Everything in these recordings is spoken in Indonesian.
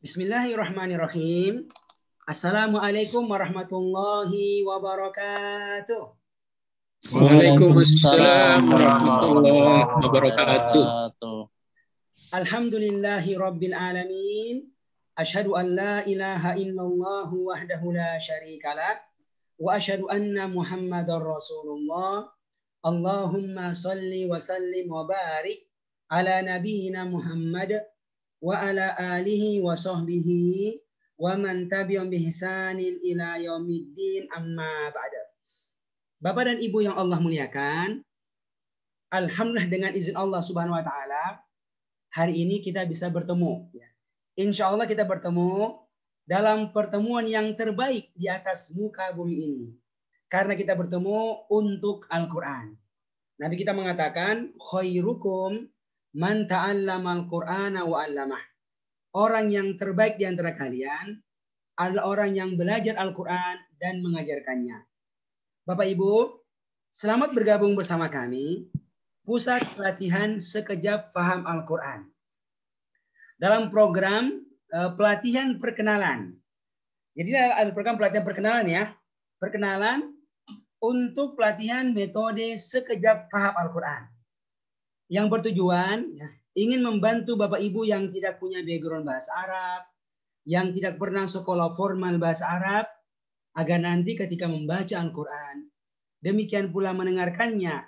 Bismillahirrahmanirrahim. Assalamualaikum warahmatullahi wabarakatuh. Waalaikumsalam warahmatullahi wabarakatuh. Alhamdulillahi rabbil alamin. Asyhadu an la ilaha illallah wahdahu la syarikalah wa asyhadu anna Muhammadar Rasulullah. Allahumma salli wa sallim wa barik ala nabiyyina Muhammad wa ala alihi wa sahbihi wa man tabi'ahum bi ihsanin ila yaumiddin, amma ba'da. Bapak dan Ibu yang Allah muliakan, alhamdulillah dengan izin Allah Subhanahu wa taala hari ini kita bisa bertemu. Insya Allah kita bertemu dalam pertemuan yang terbaik di atas muka bumi ini. Karena kita bertemu untuk Al-Quran. Nabi kita mengatakan, khairukum man ta'allama al-Qur'ana wa 'allamah. Orang yang terbaik di antara kalian adalah orang yang belajar Al-Quran dan mengajarkannya. Bapak Ibu, selamat bergabung bersama kami, Pusat Pelatihan Sekejap Faham Al-Quran. Dalam program pelatihan perkenalan. Jadi ada program pelatihan perkenalan ya. Perkenalan untuk pelatihan metode sekejap faham Al-Quran. Yang bertujuan ingin membantu Bapak Ibu yang tidak punya background bahasa Arab, yang tidak pernah sekolah formal bahasa Arab, agar nanti ketika membaca Al-Quran, demikian pula mendengarkannya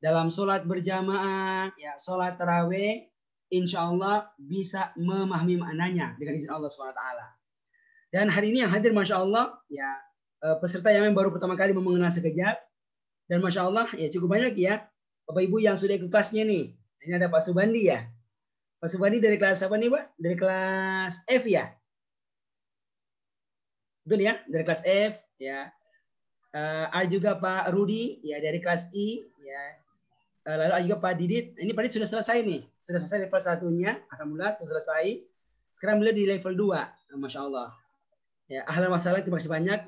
dalam sholat berjamaah, ya, sholat tarawih, insya Allah bisa memahami maknanya dengan izin Allah SWT. Dan hari ini yang hadir, Masya Allah, ya, peserta yang baru pertama kali mengenal sekejap, dan Masya Allah, ya cukup banyak ya, Bapak Ibu yang sudah ikut kelasnya nih. Ini ada Pak Subandi ya. Pak Subandi dari kelas apa nih Pak? Dari kelas F ya? Betul ya? Dari kelas F ya. Ada juga Pak Rudi ya dari kelas I ya. Lalu ada juga Pak Didit. Ini Pak Didit sudah selesai nih. Sudah selesai level 1-nya. Alhamdulillah sudah selesai. Sekarang beliau di level 2. Masya Allah. Ya, ahlan wa sahlan, terima kasih banyak.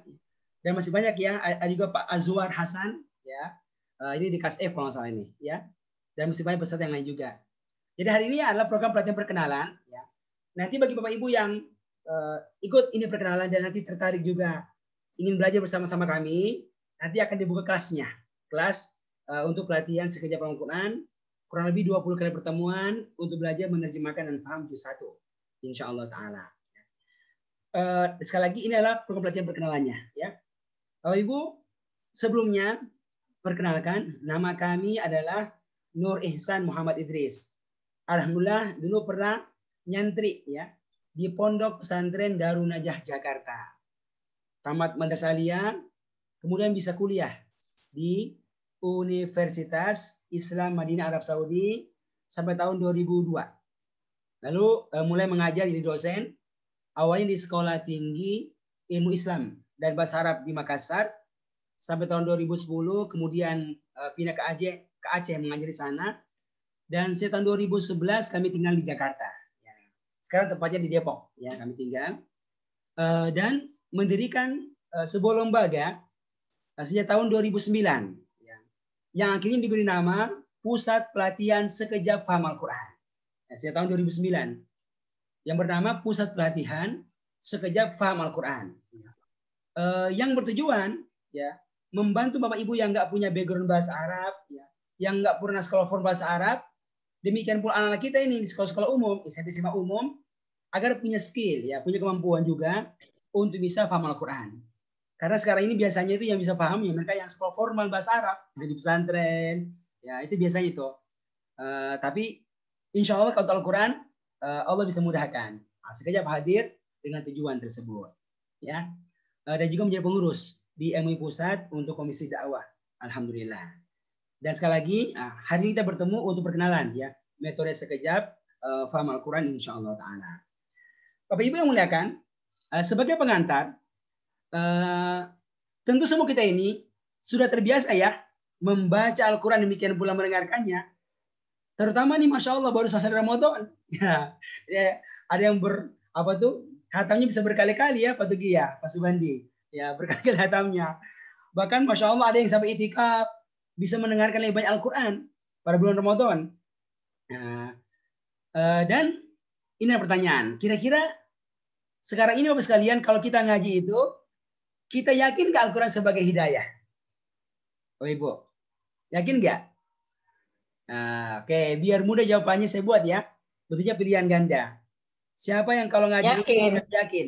Dan masih banyak ya. Ada juga Pak Azwar Hasan ya. Ini di kelas F kalau nggak salah ini ya, dan masih banyak peserta yang lain juga. Jadi hari ini adalah program pelatihan perkenalan ya. Nanti bagi Bapak Ibu yang ikut ini perkenalan dan nanti tertarik juga ingin belajar bersama-sama kami, nanti akan dibuka kelasnya, kelas untuk pelatihan sekejap Al-Quran, kurang lebih 20 kali pertemuan untuk belajar menerjemahkan dan paham juz 1 insyaallah taala. Sekali lagi ini adalah program pelatihan perkenalannya ya. Bapak Ibu, sebelumnya perkenalkan, nama kami adalah Nur Ihsan Muhammad Idris. Alhamdulillah dulu pernah nyantri ya di Pondok Pesantren Darun Najah Jakarta. Tamat madrasah aliyah, kemudian bisa kuliah di Universitas Islam Madinah Arab Saudi sampai tahun 2002. Lalu mulai mengajar jadi dosen, awalnya di Sekolah Tinggi Ilmu Islam dan Bahasa Arab di Makassar sampai tahun 2010, kemudian pindah ke Aceh mengajar di sana, dan tahun 2011 kami tinggal di Jakarta. Ya. Sekarang tempatnya di Depok, ya kami tinggal, dan mendirikan sebuah lembaga sejak tahun 2009, ya, yang akhirnya diberi nama Pusat Pelatihan Sekejap Faham Al-Quran. Ya, sejak tahun 2009, yang bernama Pusat Pelatihan Sekejap Faham Al-Quran, yang bertujuan ya membantu Bapak Ibu yang nggak punya background bahasa Arab, ya, yang nggak pernah sekolah formal bahasa Arab, demikian pula anak-anak kita ini di sekolah-sekolah umum, SMP SMA umum, agar punya skill, ya, punya kemampuan juga untuk bisa paham Al-Quran. Karena sekarang ini biasanya itu yang bisa paham ya mereka yang sekolah formal bahasa Arab, di pesantren, ya itu biasanya itu. Tapi insya Allah kalau Al-Quran, Allah bisa mudahkan. Sekejap hadir dengan tujuan tersebut, ya, dan juga menjadi pengurus di MUI Pusat untuk Komisi Dakwah. Alhamdulillah. Dan sekali lagi, hari ini kita bertemu untuk perkenalan ya metode sekejap faham Al-Quran insyaallah taala. Bapak Ibu yang muliakan, sebagai pengantar, tentu semua kita ini sudah terbiasa ya membaca Al-Quran, demikian pula mendengarkannya. Terutama nih Masya Allah baru selesai Ramadan. Ya, ada yang hatamnya bisa berkali-kali ya Pak Tugi ya, Pak Subandi. Ya, berkali-kali hatamnya. Bahkan Masya Allah ada yang sampai itikaf, bisa mendengarkan lebih banyak Al-Quran pada bulan Ramadan. Nah, Dan ini ada pertanyaan. Kira-kira sekarang ini Bapak sekalian, kalau kita ngaji itu, kita yakin nggak Al-Quran sebagai hidayah? Oh Ibu, yakin nggak? Nah, oke, biar mudah jawabannya saya buat ya. Bentuknya pilihan ganda. Siapa yang kalau ngaji Yakin. itu yakin?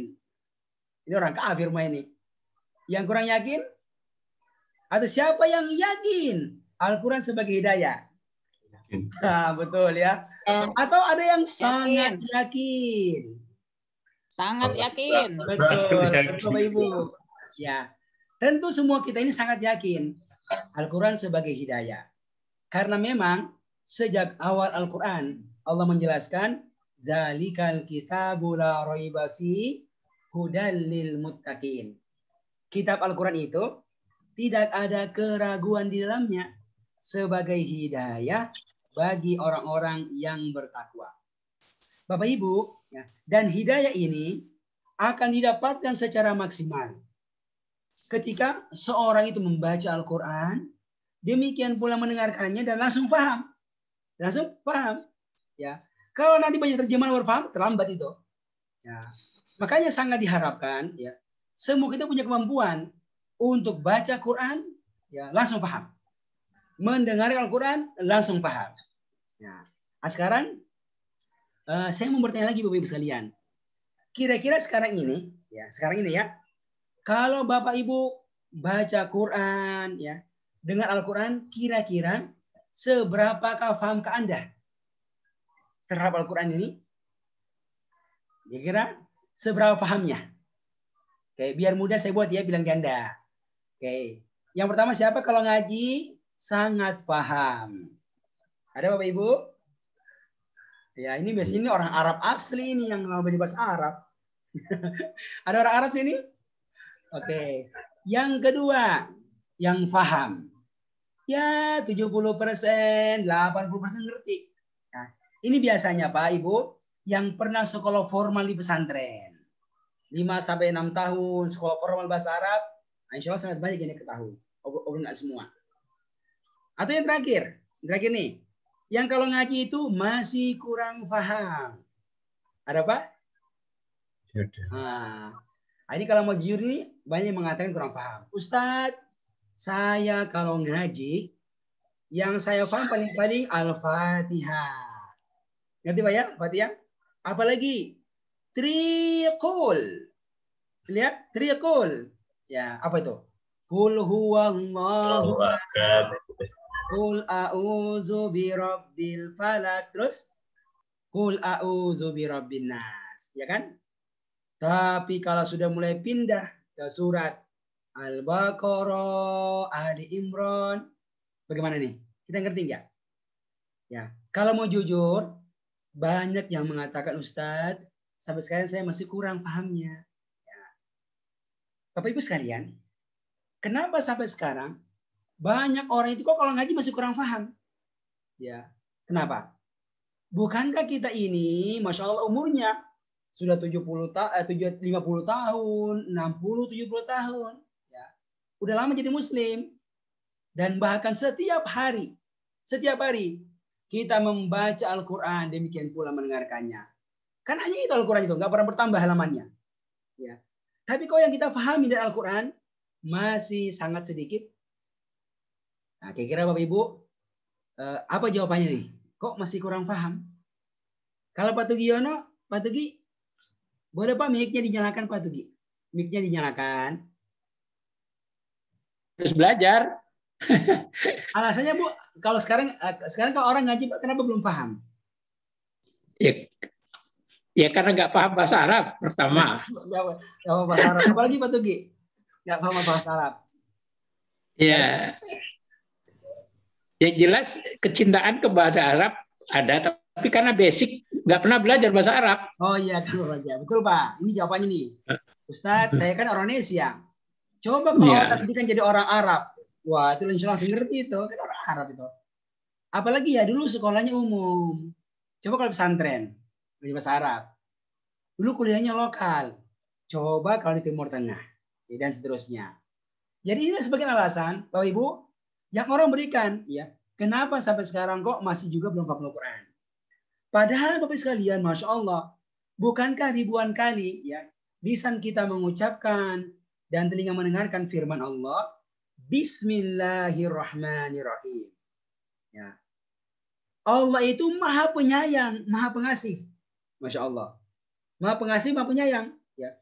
Ini orang kafir mah ini. Yang kurang yakin? Atau siapa yang yakin Al-Quran sebagai hidayah? Nah, betul ya. Atau ada yang sangat yakin. Sangat yakin. Betul, betul Ibu. Ya, tentu semua kita ini sangat yakin Al-Quran sebagai hidayah. Karena memang sejak awal Al-Quran Allah menjelaskan zalikal kitabu la raiba fi hudal lil muttaqin. Kitab Al-Quran itu tidak ada keraguan di dalamnya sebagai hidayah bagi orang-orang yang bertakwa. Bapak Ibu, ya, dan hidayah ini akan didapatkan secara maksimal ketika seorang itu membaca Al-Quran, demikian pula mendengarkannya dan langsung paham. Langsung paham. Ya. Kalau nanti banyak terjemahan baru paham, terlambat itu. Ya. Makanya sangat diharapkan ya, semua kita punya kemampuan untuk baca Quran ya langsung paham. Mendengar Al-Quran langsung paham. Ya. Sekarang saya mau bertanya lagi Bapak Ibu sekalian. Kira-kira sekarang ini ya, kalau Bapak Ibu baca Quran ya, dengan Al-Quran kira-kira seberapakah paham ke Anda terhadap Al-Quran ini? Kira-kira seberapa pahamnya? Oke, biar mudah saya buat ya bilang ganda. Oke. Yang pertama siapa kalau ngaji sangat paham? Ada Bapak Ibu? Ya, ini biasanya ini orang Arab asli ini yang ngomong bahasa Arab. Ada orang Arab sini? Oke. Yang kedua, yang paham. Ya, 70%, 80% ngerti. Nah, ini biasanya Pak Ibu yang pernah sekolah formal di pesantren. 5-6 tahun sekolah formal bahasa Arab, insya Allah sangat banyak yang ketahui. Enggak semua. Atau yang terakhir nih, yang kalau ngaji itu masih kurang paham. Ada Pak? Nah, ini kalau mau jujur nih, banyak yang mengatakan kurang paham. Ustadz, saya kalau ngaji, yang saya paham paling-paling Al-Fatihah. Ngerti Pak ya? Fatihah? Apalagi triqul. Lihat, triqul. Ya, apa itu? Qul huwallahu ahad. Qul a'udzu birabbil falaq. Terus Qul a'udzu birabbin nas. Ya kan? Tapi kalau sudah mulai pindah ke surat Al-Baqarah, Ali Imran, bagaimana nih? Kita ngerti nggak? Ya, kalau mau jujur, banyak yang mengatakan Ustadz, sampai sekarang saya masih kurang pahamnya. Ya. Bapak Ibu sekalian, kenapa sampai sekarang banyak orang itu kok kalau ngaji masih kurang paham? Ya, kenapa? Bukankah kita ini, masya Allah umurnya sudah 50 tahun, 60, 70 tahun. Ya. Udah lama jadi muslim. Dan bahkan setiap hari kita membaca Al-Quran, demikian pula mendengarkannya. Kan hanya itu Al-Quran itu, nggak pernah bertambah halamannya. Ya. Tapi kok yang kita pahami dari Al-Quran masih sangat sedikit. Nah, kira-kira Bapak Ibu, apa jawabannya nih? Kok masih kurang paham? Kalau Pak Tugiono, Pak Tugi, boleh Pak mic-nya dinyalakan Pak Tugi? Mic-nya dinyalakan. Terus belajar. Alasannya Bu, kalau sekarang kalau orang ngaji kenapa belum paham? Ya karena nggak paham bahasa Arab pertama. Nggak paham bahasa Arab. Apalagi Pak Tugi? Nggak paham bahasa Arab. Ya. Yang jelas kecintaan ke bahasa Arab ada, tapi karena basic nggak pernah belajar bahasa Arab. Oh iya, betul Pak. Ini jawabannya nih. Ustadz, saya kan orang Indonesia. Coba kalau tadi kan jadi orang Arab. Wah, itu insya Allah ngerti itu. Kan orang Arab itu. Apalagi ya dulu sekolahnya umum. Coba kalau pesantren. Bahasa Arab. Dulu kuliahnya lokal. Coba kalau di Timur Tengah. Dan seterusnya. Jadi ini sebagai alasan, Bapak Ibu, yang orang berikan. Ya, kenapa sampai sekarang kok masih juga belum paham Al-Quran? Padahal Bapak sekalian, Masya Allah, bukankah ribuan kali ya lisan kita mengucapkan dan telinga mendengarkan firman Allah, Bismillahirrahmanirrahim. Ya. Allah itu maha penyayang, maha pengasih. Masya Allah. Maha pengasih, maha penyayang. Ya.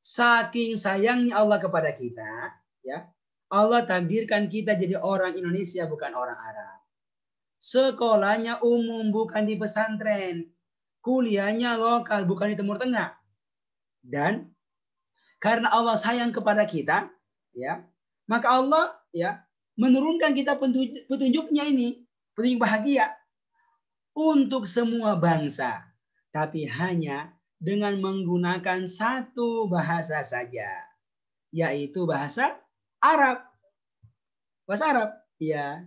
Saking sayangnya Allah kepada kita, ya, Allah takdirkan kita jadi orang Indonesia, bukan orang Arab. Sekolahnya umum, bukan di pesantren. Kuliahnya lokal, bukan di Timur Tengah. Dan karena Allah sayang kepada kita, ya, maka Allah ya menurunkan kita petunjuknya ini, petunjuk bahagia untuk semua bangsa, tapi hanya dengan menggunakan satu bahasa saja, yaitu bahasa Arab. Bahasa Arab, ya,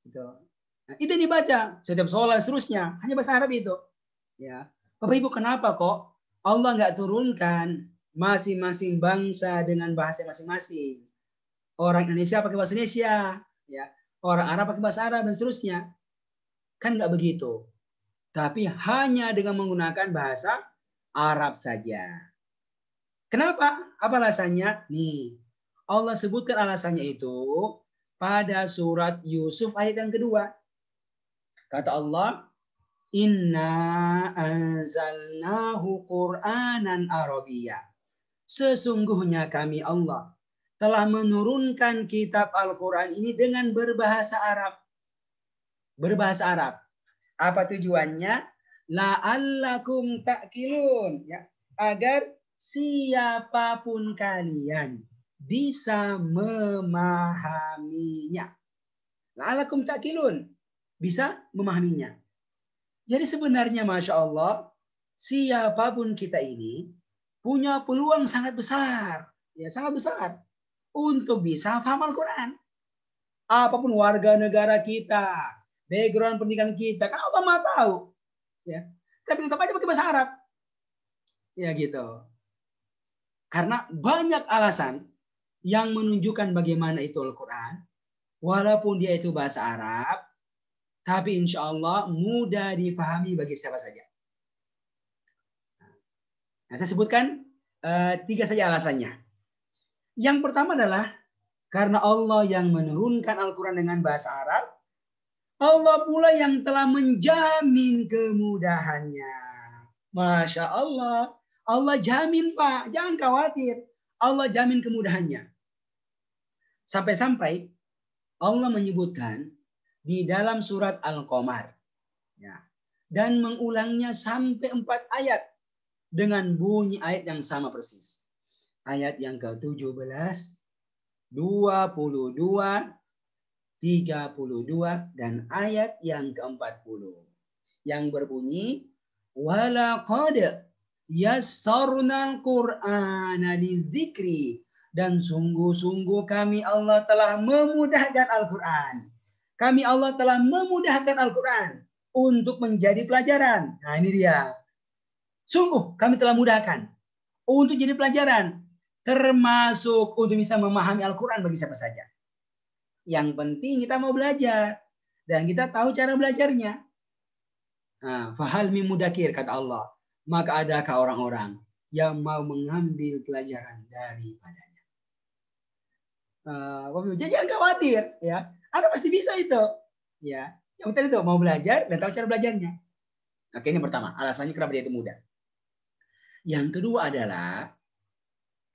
gitu. Nah, itu dibaca setiap sholat seterusnya, hanya bahasa Arab itu. Ya, Bapak Ibu, kenapa kok Allah nggak turunkan masing-masing bangsa dengan bahasa masing-masing? Orang Indonesia pakai bahasa Indonesia, ya. Orang Arab pakai bahasa Arab dan seterusnya. Kan nggak begitu. Tapi hanya dengan menggunakan bahasa Arab saja. Kenapa? Apa alasannya? Nih, Allah sebutkan alasannya itu pada surat Yusuf ayat yang kedua. Kata Allah, Inna anzalnahu Qur'anan Arabiyya. Sesungguhnya kami Allah telah menurunkan kitab Al-Quran ini dengan berbahasa Arab. Berbahasa Arab. Apa tujuannya? La'allakum ta'qilun. Ya. Agar siapapun kalian bisa memahaminya. La'allakum ta'qilun. Bisa memahaminya. Jadi sebenarnya Masya Allah, siapapun kita ini punya peluang sangat besar. Ya, sangat besar. Untuk bisa paham Al-Quran. Apapun warga negara kita, background pendidikan kita, kan Allah Maha tahu. Ya. Tapi tetap aja pakai bahasa Arab. Ya gitu. Karena banyak alasan yang menunjukkan bagaimana itu Al-Quran. Walaupun dia itu bahasa Arab, tapi insya Allah mudah difahami bagi siapa saja. Nah, saya sebutkan 3 saja alasannya. Yang pertama adalah karena Allah yang menurunkan Al-Quran dengan bahasa Arab, Allah pula yang telah menjamin kemudahannya. Masya Allah. Allah jamin, Pak. Jangan khawatir. Allah jamin kemudahannya. Sampai-sampai Allah menyebutkan di dalam surat Al-Qamar. Ya. Dan mengulangnya sampai 4 ayat. Dengan bunyi ayat yang sama persis. Ayat yang ke-17, 22, 32, dan ayat yang ke-40. Yang berbunyi, Walaqad yassarnal Qur'ana lidzikri. Dan sungguh-sungguh kami Allah telah memudahkan Al-Quran. Kami Allah telah memudahkan Al-Quran untuk menjadi pelajaran. Nah ini dia. Sungguh kami telah mudahkan untuk jadi pelajaran. Termasuk untuk bisa memahami Al-Quran bagi siapa saja. Yang penting kita mau belajar. Dan kita tahu cara belajarnya. Nah, fahal min mudakir, kata Allah. Maka adakah orang-orang yang mau mengambil pelajaran daripadanya. Jangan khawatir. Ya. Anda pasti bisa itu. Ya. Yang penting itu mau belajar dan tahu cara belajarnya. Oke, ini pertama. Alasannya kenapa dia itu mudah. Yang kedua adalah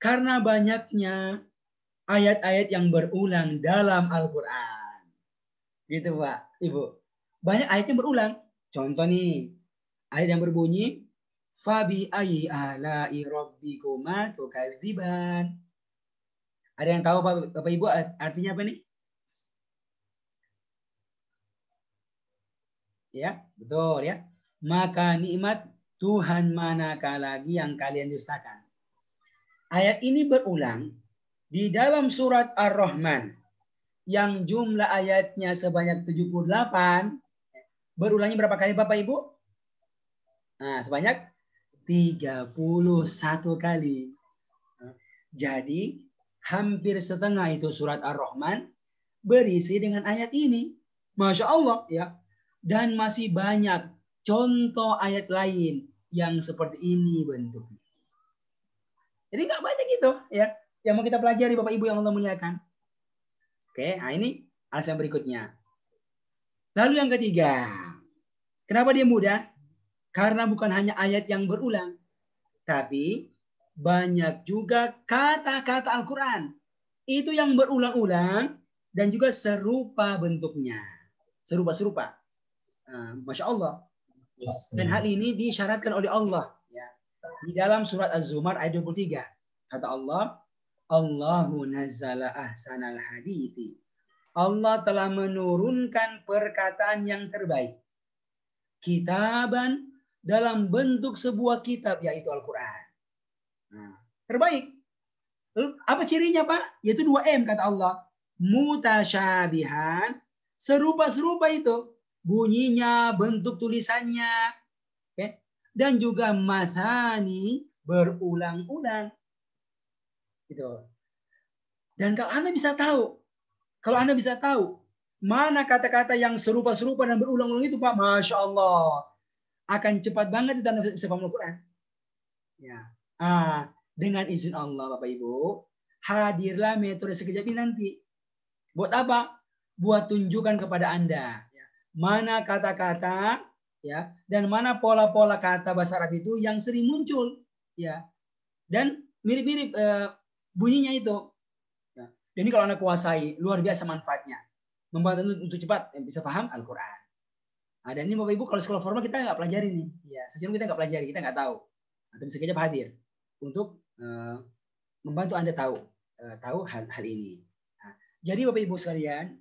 karena banyaknya ayat-ayat yang berulang dalam Al-Quran. Gitu Pak, Ibu. Banyak ayat yang berulang. Contoh nih, ayat yang berbunyi, Fabi ayyi ala'i rabbikuma tukadziban. Ada yang tahu Bapak Ibu artinya apa nih? Ya, betul ya. Maka nikmat Tuhan manakah lagi yang kalian dustakan. Ayat ini berulang di dalam surat Ar-Rahman yang jumlah ayatnya sebanyak 78. Berulangnya berapa kali Bapak Ibu? Nah, sebanyak 31 kali. Jadi hampir setengah itu surat Ar-Rahman berisi dengan ayat ini. Masya Allah ya. Dan masih banyak contoh ayat lain yang seperti ini bentuknya. Jadi nggak banyak gitu ya yang mau kita pelajari Bapak Ibu yang Allah muliakan. Oke, nah ini alasan berikutnya. Lalu yang ketiga, kenapa dia mudah? Karena bukan hanya ayat yang berulang, tapi banyak juga kata-kata Al-Quran. Itu yang berulang-ulang dan juga serupa bentuknya. Serupa-serupa. Masya Allah. Dan hal ini disyaratkan oleh Allah. Di dalam surat Az-Zumar ayat 23. Kata Allah, Allahu nazzala ahsanal hadithi. Allah telah menurunkan perkataan yang terbaik. Kitaban dalam bentuk sebuah kitab, yaitu Al-Quran. Terbaik. Apa cirinya Pak? Yaitu 2M kata Allah. Mutasyabihan. Serupa-serupa itu. Bunyinya, bentuk tulisannya. Okay? Dan juga masani berulang-ulang. Gitu. Dan kalau Anda bisa tahu, mana kata-kata yang serupa-serupa dan berulang-ulang itu Pak, Masya Allah. Akan cepat banget Anda bisa paham Al-Quran. Ya. Dengan izin Allah Bapak Ibu, hadirlah metode sekejap ini nanti. Buat apa? Buat tunjukkan kepada Anda. Mana kata-kata ya dan mana pola-pola kata bahasa Arab itu yang sering muncul ya dan mirip-mirip bunyinya itu ya. Dan ini kalau Anda kuasai luar biasa manfaatnya, membantu untuk cepat bisa paham Al-Quran. Dan ini Bapak Ibu kalau sekolah formal kita nggak pelajari nih ya, secara kita nggak pelajari, kita nggak tahu, atau bisa sekejap hadir untuk membantu Anda tahu hal ini. Jadi Bapak Ibu sekalian,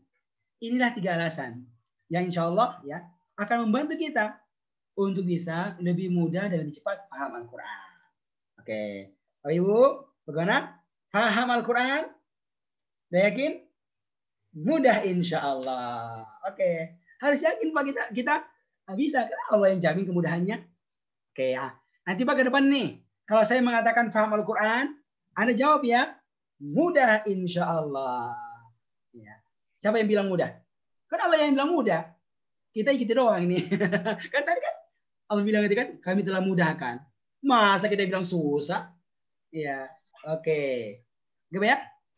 inilah 3 alasan yang insya Allah ya akan membantu kita untuk bisa lebih mudah dan lebih cepat paham Al-Quran. Oke, Bapak Ibu, bagaimana? Paham Al-Quran? Udah yakin? Mudah insya Allah. Oke, harus yakin Pak kita bisa, karena Allah yang jamin kemudahannya. Oke ya, nanti Pak ke depan nih, kalau saya mengatakan paham Al-Quran, Anda jawab ya, mudah insya Allah. Ya. Siapa yang bilang mudah? Kan Allah yang bilang mudah. Kita ikut doang ini. Kan tadi kan Allah bilang itu kan, kami telah mudahkan. Masa kita bilang susah? Ya, oke. Gimana ya?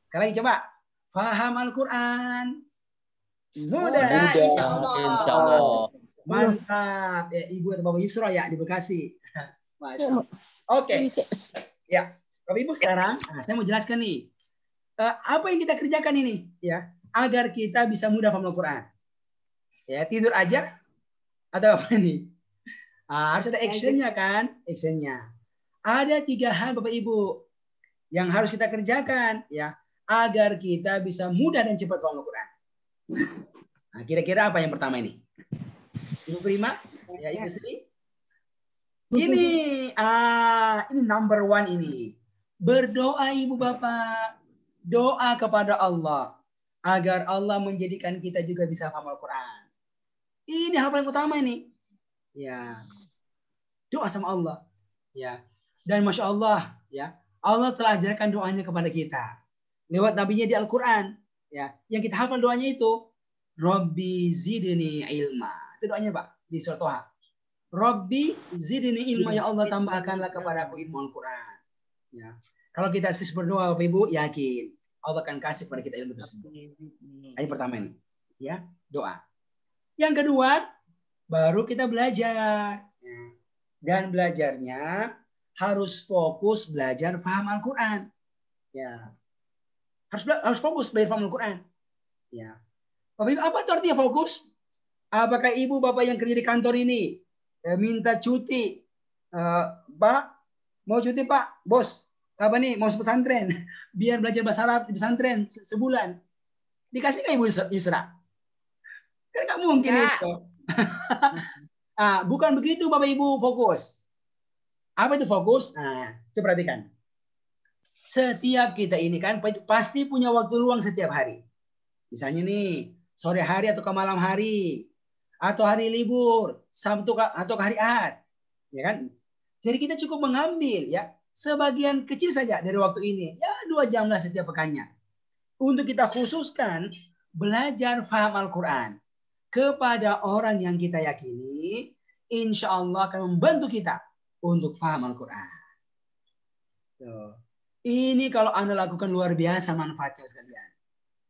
Sekarang coba. Faham Al-Quran. Mudah insya Allah. Mantap. Ya, Ibu atau Bapak Yusra ya di Bekasi. Masya Allah. Oke. Ya, Bapak Ibu sekarang saya mau jelaskan nih. Apa yang kita kerjakan ini ya agar kita bisa mudah paham Al-Quran. Ya, tidur aja atau apa nih? Harus ada actionnya kan? Actionnya. Ada 3 hal Bapak Ibu yang harus kita kerjakan ya agar kita bisa mudah dan cepat paham Al-Quran. Kira-kira apa yang pertama ini? Ibu Prima, ya Ibu Sri. Ini number 1 ini. Berdoa Ibu Bapak. Doa kepada Allah agar Allah menjadikan kita juga bisa paham Al-Quran. Ini hal paling utama ini. Ya. Doa sama Allah. Ya. Dan Masya Allah, ya. Allah telah ajarkan doanya kepada kita. Lewat nabinya di Al-Quran. Ya. Yang kita hafal doanya itu. Rabbi zidni ilma. Itu doanya Pak. Di surat Toha. Rabbi zidni ilma. Ya Allah tambahkanlah kepada aku ilmu Al-Quran. Ya. Kalau kita berdoa Bapak Ibu, yakin. Allah akan kasih kepada kita ilmu tersebut. Ini pertama ini. Ya. Doa. Yang kedua, baru kita belajar. Dan belajarnya harus fokus belajar paham Al-Quran. Ya. Harus fokus belajar paham Al-Quran. Ya. Bapak Ibu, apa itu artinya fokus? Apakah Ibu Bapak yang kerja di kantor ini minta cuti? Pak, mau cuti Pak? Bos, apa nih? Mau pesantren. Biar belajar bahasa Arab di pesantren sebulan. Dikasih nggak Ibu Yusra? Kan nggak mungkin itu. Bukan begitu Bapak Ibu fokus. Apa itu fokus? Coba perhatikan. Setiap kita ini kan pasti punya waktu luang setiap hari. Misalnya nih, sore hari atau ke malam hari. Atau hari libur, Sabtu atau hari Ahad. Ya kan? Jadi kita cukup mengambil ya sebagian kecil saja dari waktu ini. Ya 2 jam lah setiap pekannya. Untuk kita khususkan belajar paham Al-Quran kepada orang yang kita yakini insya Allah akan membantu kita untuk faham Al-Quran. Ini kalau Anda lakukan luar biasa manfaatnya sekalian.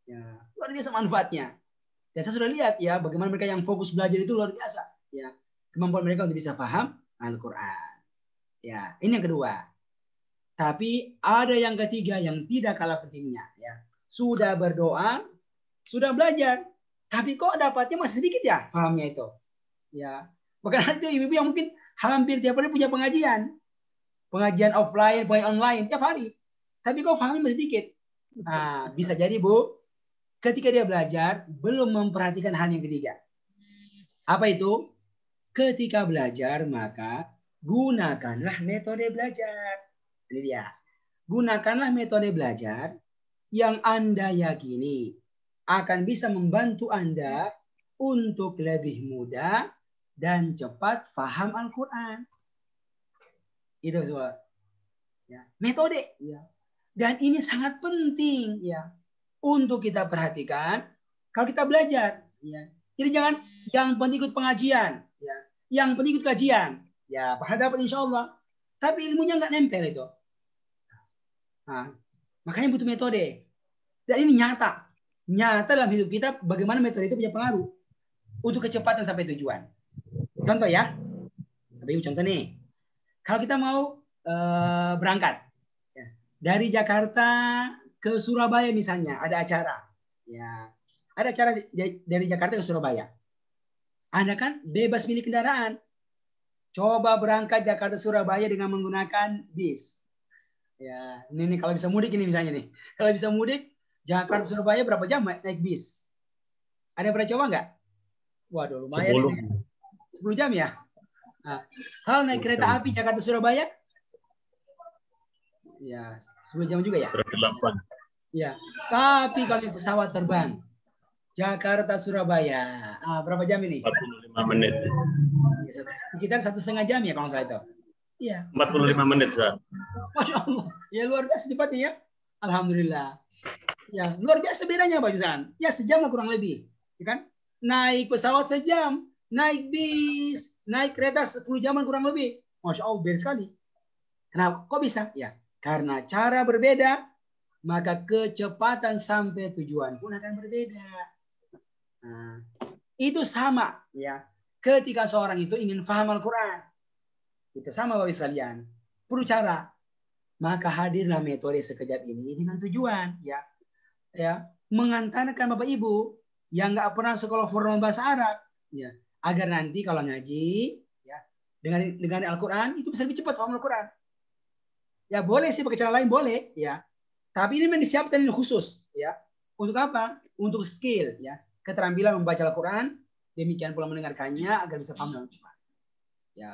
Ya, luar biasa manfaatnya. Dan saya sudah lihat ya bagaimana mereka yang fokus belajar itu luar biasa. Ya, kemampuan mereka untuk bisa paham Al-Quran. Ya, ini yang kedua. Tapi ada yang ketiga yang tidak kalah pentingnya. Ya, sudah berdoa, sudah belajar, tapi kok dapatnya masih sedikit ya pahamnya itu. Ya, bahkan itu ibu-ibu yang mungkin hampir tiap hari punya pengajian offline, pengajian online tiap hari, tapi kok pahamnya masih sedikit. Nah, bisa jadi Bu, ketika dia belajar belum memperhatikan hal yang ketiga. Apa itu? Ketika belajar maka gunakanlah metode belajar. Ini dia. Gunakanlah metode belajar yang Anda yakini akan bisa membantu Anda untuk lebih mudah dan cepat faham Al-Quran. Itu semua. Ya, metode. Ya. Dan ini sangat penting ya untuk kita perhatikan kalau kita belajar. Ya. Jadi jangan yang penting ikut pengajian, ya. Yang penting ikut kajian, ya pahala dapat insya Allah. Tapi ilmunya nggak nempel itu. Nah, makanya butuh metode. Dan ini nyata dalam hidup kita bagaimana metode itu punya pengaruh untuk kecepatan sampai tujuan. Contoh ya, tapi contoh nih, kalau kita mau berangkat ya, dari Jakarta ke Surabaya misalnya, ada acara, ya, ada acara dari Jakarta ke Surabaya. Anda kan bebas milih kendaraan. Coba berangkat Jakarta Surabaya dengan menggunakan bis. Ya, ini kalau bisa mudik ini misalnya nih. Kalau bisa mudik Jakarta Surabaya berapa jam naik bis? Ada yang pernah coba nggak? Waduh, lumayan. 10 jam ya. Nah, kalau naik kereta api Jakarta Surabaya, ya 10 jam juga ya. 8. Ya, tapi kalau pesawat terbang Jakarta Surabaya, berapa jam ini? 45 menit. Sekitar 1,5 jam ya kalau salah itu. Iya. 45 menit, Zah. Masya Allah. Ya luar biasa cepatnya ya. Alhamdulillah. Ya luar biasa bedanya Pak Yusan. Ya sejam lah kurang lebih. Ya kan? Naik pesawat sejam. Naik bis. Naik kereta 10 jaman kurang lebih. Masya Allah beda sekali. Kenapa? Kok bisa? Ya karena cara berbeda. Maka kecepatan sampai tujuan pun akan berbeda. Nah, itu sama ya. Ketika seorang itu ingin paham Al-Quran. Itu sama Bapak sekalian. Perlu cara. Maka hadirlah metode sekejap ini dengan tujuan ya. Ya, mengantarkan Bapak Ibu yang nggak pernah sekolah formal bahasa Arab ya, agar nanti kalau ngaji ya dengan Al-Quran itu bisa lebih cepat paham Al-Quran. Ya boleh sih pakai cara lain boleh ya. Tapi ini memang disiapkan ini khusus ya. Untuk apa? Untuk skill ya. Keterampilan membaca Al-Quran, demikian pula mendengarkannya agar bisa paham dengan cepat. Ya.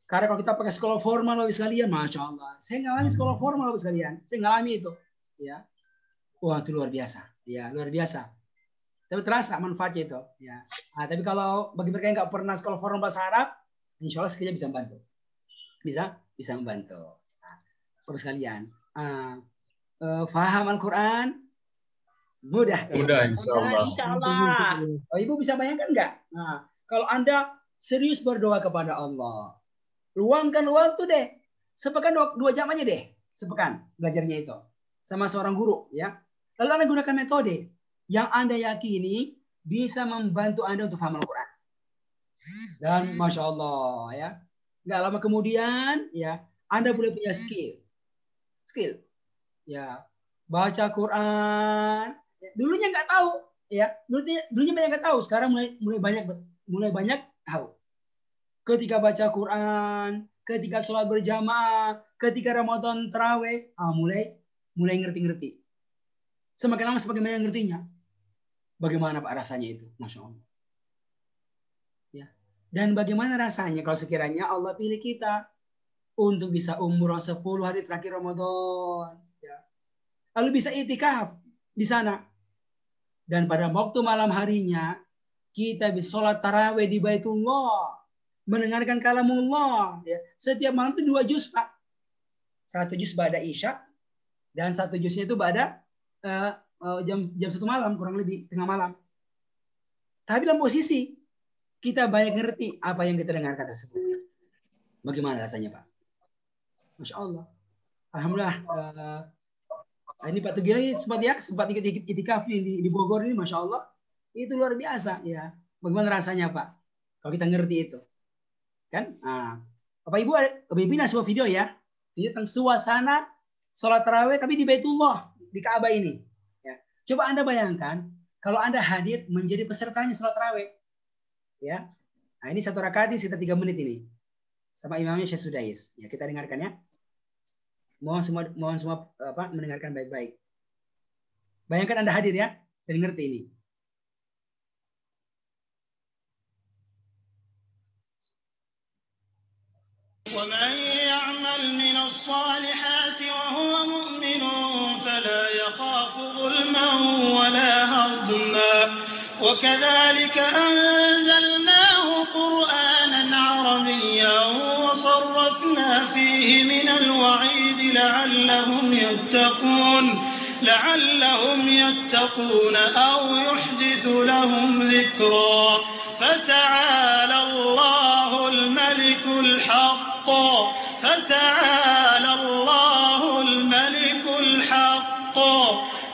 Karena kalau kita pakai sekolah formal Bapak sekalian, Masya Allah. Saya ngalami sekolah formal Bapak sekalian. Saya ngalami itu. Ya. Wah itu luar biasa. Ya luar biasa. Tapi terasa manfaatnya itu. Ya. Nah, tapi kalau bagi mereka yang nggak pernah sekolah formal bahasa Arab, insya Allah sekalian bisa membantu. Bisa membantu. Nah, Bapak sekalian. Faham Al-Quran mudah. Insya Allah. Insya Allah. Oh, Ibu bisa bayangkan nggak? Nah, kalau Anda serius berdoa kepada Allah, luangkan waktu deh. Sepekan 2 jam aja deh. Sepekan belajarnya itu. Sama seorang guru. Ya. Lalu Anda gunakan metode yang Anda yakini bisa membantu Anda untuk paham Al-Quran. Dan Masya Allah. Ya. Nggak lama kemudian, ya Anda boleh punya skill. Ya. Baca Quran. Dulunya nggak tahu. Ya. Dulunya banyak nggak tahu. Sekarang mulai banyak tahu. Ketika baca Quran, ketika sholat berjamaah, ketika Ramadan taraweh, mulai ngerti-ngerti. Semakin lama semakin banyak ngertinya. Bagaimana Pak rasanya itu? Masya Allah. Ya. Dan bagaimana rasanya kalau sekiranya Allah pilih kita untuk bisa umroh 10 hari terakhir Ramadan. Ya. Lalu bisa itikaf di sana. Dan pada waktu malam harinya, kita bisa sholat taraweh di Baitullah. Mendengarkan kalamullah ya. Setiap malam itu 2 juz Pak. 1 juz ba'da isya dan 1 juznya itu ba'da jam 1 malam kurang lebih tengah malam. Tapi dalam posisi kita banyak ngerti apa yang kita dengarkan tersebut. Bagaimana rasanya, Pak? Masya Allah. Alhamdulillah. Ini Pak Tugir sempat ikut itikaf di Bogor ini, Masya Allah. Itu luar biasa ya. Bagaimana rasanya, Pak? Kalau kita ngerti itu. Kan? Nah, Bapak Ibu ada sebuah video ya. Video tentang suasana sholat tarawih tapi di Baitullah, di Ka'bah ini. Ya. Coba Anda bayangkan kalau Anda hadir menjadi pesertanya sholat tarawih. Ya. Nah, ini 1 rakaat sekitar 3 menit ini. Sama imamnya Syekh Sudais. Ya, kita dengarkan ya. Mohon semua mendengarkan baik-baik. Bayangkan Anda hadir ya dan ngerti ini. ومن يعمل من الصالحات وهو مؤمن فلا يخاف ظلما ولا هضما وكذلك أنزلناه قرآنا عربيا وصرفنا فيه من الوعيد لعلهم يتقون أو يحدث لهم ذكرا فتعالى الله الملك الحق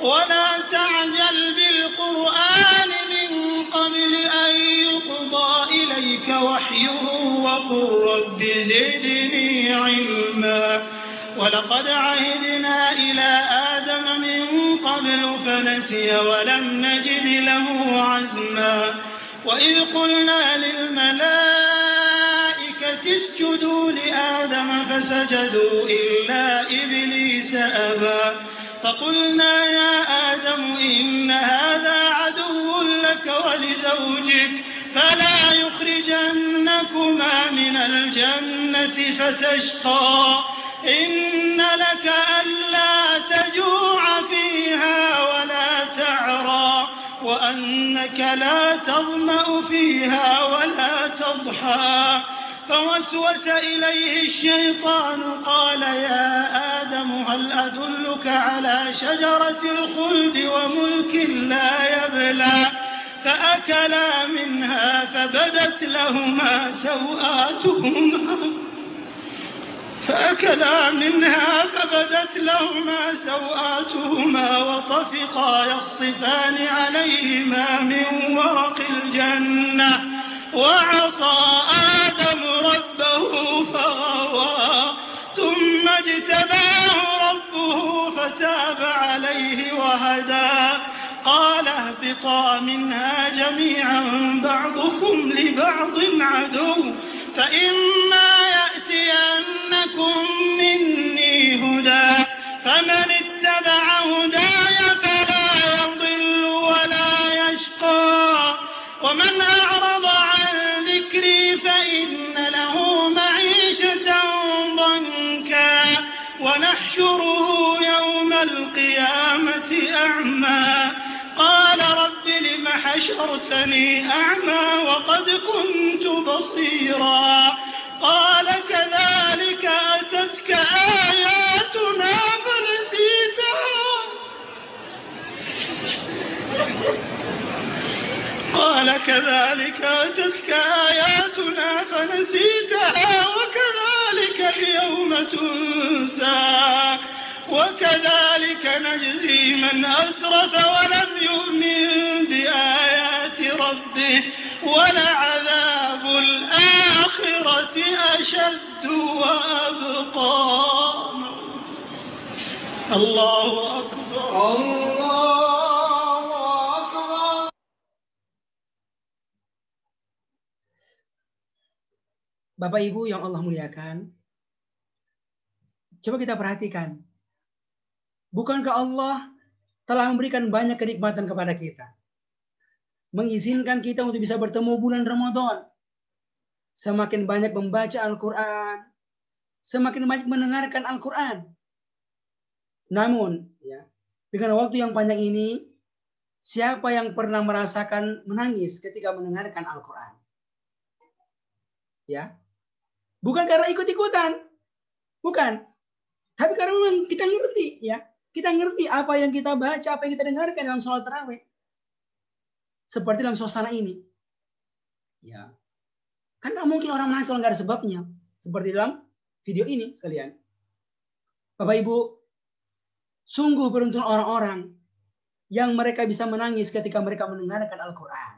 ولا تعجل بالقرآن من قبل أن يقضى إليك وحيه وقل رب زدني علما ولقد عهدنا إلى آدم من قبل فنسي ولم نجد له عزما وإذ قلنا للملائكة اسجدوا لآدم فسجدوا إلا إبليس أبى فقلنا يا آدم إن هذا عدو لك ولزوجك فلا يخرجنكما من الجنة فتشقى إن لك ألا تجوع فيها ولا تعرى وأنك لا تظمأ فيها ولا تضحى فوسوس إليه الشيطان قال يا آدم هل أدلك على شجرة الخلد وملك لا يبلى فأكلا منها فبدت لهما سوآتهما وطفقا يخصفان عليهما من ورق الجنة وعصى آدم ربه فغوى ثم اجتباه ربه فتاب عليه وهدى قال اهبطا منها جميعا بعضكم لبعض عدو فإما يأتينكم مني هدى فمن اتبع هداي فلا يضل ولا يشقى ومن أعرض عن ذكري فإن له معيشة ضنكا ونحشره يوم القيامة أعمى قال رب لم حشرتني أعمى وقد كنت بصيرا قال كذلك أتتك آياتنا فنسيتها وكذلك اليوم تنسى وكذلك نجزي من أسرف ولم يؤمن بآيات ربه ولعذاب الآخرة أشد وأبقى الله أكبر Bapak Ibu yang Allah muliakan, coba kita perhatikan. Bukankah Allah telah memberikan banyak kenikmatan kepada kita? Mengizinkan kita untuk bisa bertemu bulan Ramadan. Semakin banyak membaca Al-Quran, semakin banyak mendengarkan Al-Quran. Namun, ya, dengan waktu yang panjang ini, siapa yang pernah merasakan menangis ketika mendengarkan Al-Quran? Ya, bukan karena ikut-ikutan, bukan. Tapi karena memang kita ngerti, ya, kita ngerti apa yang kita baca, apa yang kita dengarkan dalam sholat tarawih. Seperti dalam suasana ini. Ya. Kan nggak mungkin orang menangis kalau nggak ada sebabnya. Seperti dalam video ini sekalian. Bapak Ibu, sungguh beruntung orang-orang yang mereka bisa menangis ketika mereka mendengarkan Al-Quran.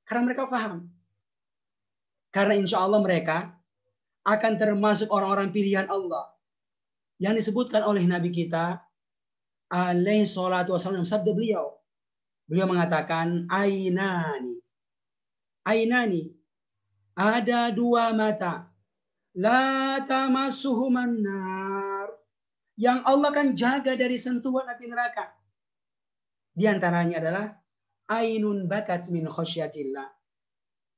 Karena mereka paham. Karena insya Allah mereka akan termasuk orang-orang pilihan Allah. Yang disebutkan oleh Nabi kita, alaihi salatu wassalam, sabda beliau. Beliau mengatakan, ainani. Ainani. Ada dua mata. La tamassuhuman nar. Yang Allah akan jaga dari sentuhan api neraka. Di antaranya adalah ainun bakat min khosyatillah.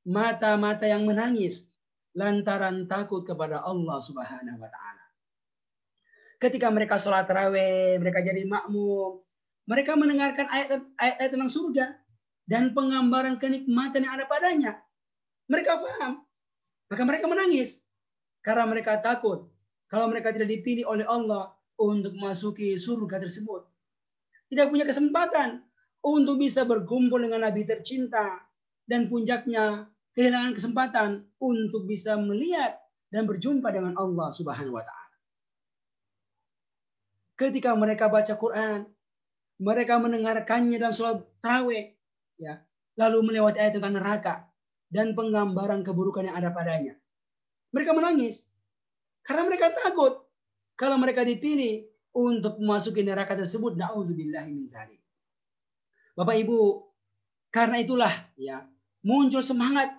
Mata-mata yang menangis lantaran takut kepada Allah Subhanahu wa taala. Ketika mereka sholat tarawih, mereka jadi makmum, mereka mendengarkan ayat-ayat tentang surga dan penggambaran kenikmatan yang ada padanya. Mereka paham, maka mereka menangis karena mereka takut kalau mereka tidak dipilih oleh Allah untuk memasuki surga tersebut. Tidak punya kesempatan untuk bisa berkumpul dengan Nabi tercinta, dan puncaknya kehilangan kesempatan untuk bisa melihat dan berjumpa dengan Allah Subhanahu wa taala. Ketika mereka baca Quran, mereka mendengarkannya dalam sholat tarawih, ya, lalu melewati ayat tentang neraka dan penggambaran keburukan yang ada padanya. Mereka menangis karena mereka takut kalau mereka dipilih untuk memasuki neraka tersebut. Na'udzubillahi min dzalik. Bapak Ibu, karena itulah ya muncul semangat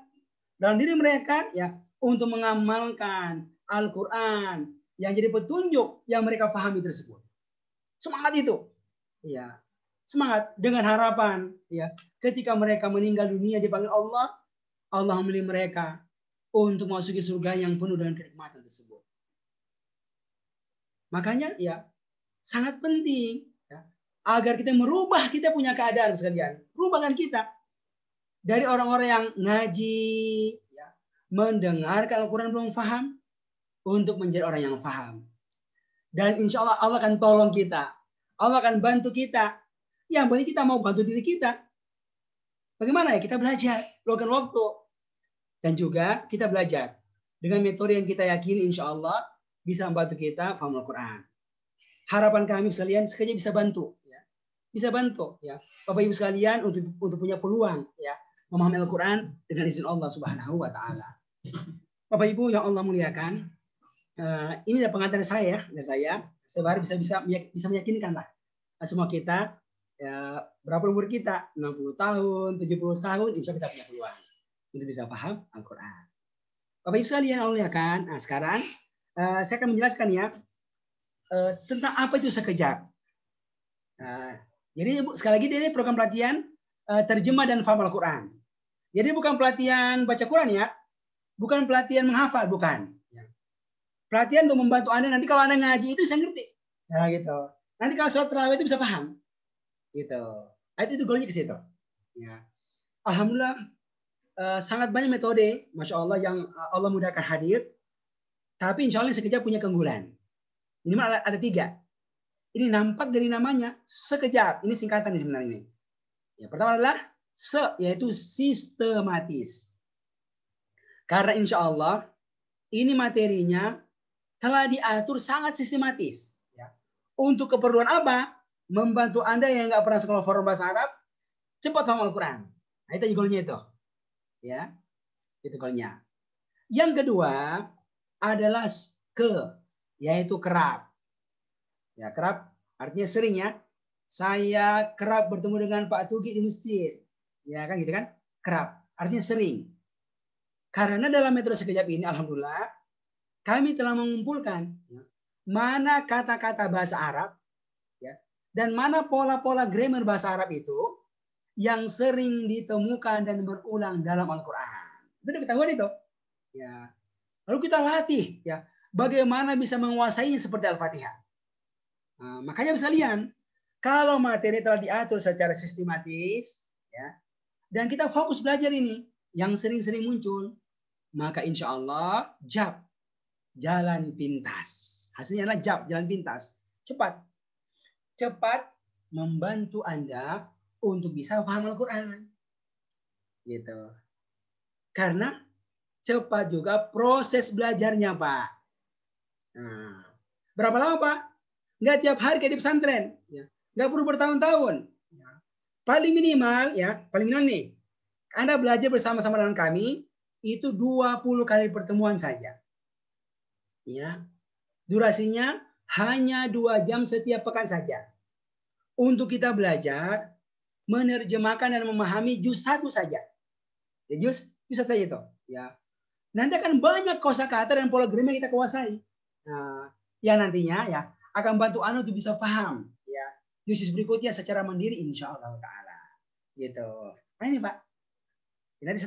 dalam diri mereka ya untuk mengamalkan Al-Quran yang jadi petunjuk yang mereka pahami tersebut. Semangat itu, ya, semangat dengan harapan, ya, ketika mereka meninggal dunia dipanggil Allah, Allah memilih mereka untuk memasuki surga yang penuh dengan kenikmatan tersebut. Makanya, ya, sangat penting, ya, agar kita merubah kita punya keadaan sekalian, rubahkan kita dari orang-orang yang ngaji, ya, mendengarkan Al-Quran belum paham, untuk menjadi orang yang paham. Dan insya Allah Allah akan tolong kita. Allah akan bantu kita. Yang penting kita mau bantu diri kita. Bagaimana ya? Kita belajar. Luangkan waktu. Dan juga kita belajar. Dengan metode yang kita yakini insya Allah bisa membantu kita paham Al-Quran. Harapan kami sekalian sekalian bisa bantu. Ya. Bisa bantu. Ya. Bapak Ibu sekalian untuk punya peluang. Ya, memahami Al-Quran dengan izin Allah Subhanahu wa ta'ala. Bapak Ibu yang Allah muliakan. Ini adalah pengantar saya dari saya baru bisa meyakinkan lah semua kita ya, berapa umur kita 60 tahun 70 tahun insya Allah kita punya peluang untuk bisa paham Al-Quran. Bapak Ibu sekalian Allah muliakan. Nah sekarang saya akan menjelaskan ya tentang apa itu sekejap. Jadi sekali lagi ini program pelatihan terjemah dan paham Al-Quran. Jadi bukan pelatihan baca Quran ya, bukan pelatihan menghafal, bukan. Pelatihan untuk membantu Anda nanti kalau Anda ngaji itu bisa ngerti. Nah gitu. Nanti kalau sholat tarawih itu bisa paham. Gitu. Itu goalnya ke situ. Ya. Alhamdulillah sangat banyak metode, Masya Allah, yang Allah mudahkan hadir. Tapi insya Allah sekejap punya keunggulan. Minimal ada 3. Ini nampak dari namanya, sekejap. Ini singkatan sebenarnya ini. Ya, pertama adalah yaitu sistematis. Karena insya Allah ini materinya telah diatur sangat sistematis. Ya. Untuk keperluan apa? Membantu Anda yang nggak pernah sekolah forum bahasa Arab, cepat paham Al-Quran. Nah, itu goalnya itu. Ya, itu goalnya. Yang kedua adalah yaitu kerap. Ya, kerap artinya sering ya. Saya kerap bertemu dengan Pak Tugi di masjid. Ya kan gitu kan? Kerap artinya sering. Karena dalam metode sekejap ini alhamdulillah kami telah mengumpulkan mana kata-kata bahasa Arab ya, dan mana pola-pola grammar bahasa Arab itu yang sering ditemukan dan berulang dalam Al-Quran. Itu sudah ketahuan itu. Ya. Lalu kita latih ya, bagaimana bisa menguasainya seperti Al-Fatihah. Nah, makanya sekalian, kalau materi telah diatur secara sistematis ya, dan kita fokus belajar ini yang sering-sering muncul, maka insya Allah jalan pintas. Hasilnya adalah jalan pintas. Cepat. Cepat membantu Anda untuk bisa paham Al-Quran. Gitu. Karena cepat juga proses belajarnya, Pak. Nah, berapa lama, Pak? Nggak tiap hari kayak di pesantren. Ya. Nggak perlu bertahun-tahun. Ya. Paling minimal nih, Anda belajar bersama-sama dengan kami, itu 20 kali pertemuan saja. Ya. Durasinya hanya 2 jam setiap pekan saja. Untuk kita belajar, menerjemahkan dan memahami juz 1 saja. Ya, juz 1 saja itu. Ya. Nanti akan banyak kosakata dan pola grammar yang kita kuasai. Nah, yang nantinya ya akan bantu Anda untuk bisa paham ya juz berikutnya secara mandiri insya Allah taala. Gitu. Nah ini Pak. Nanti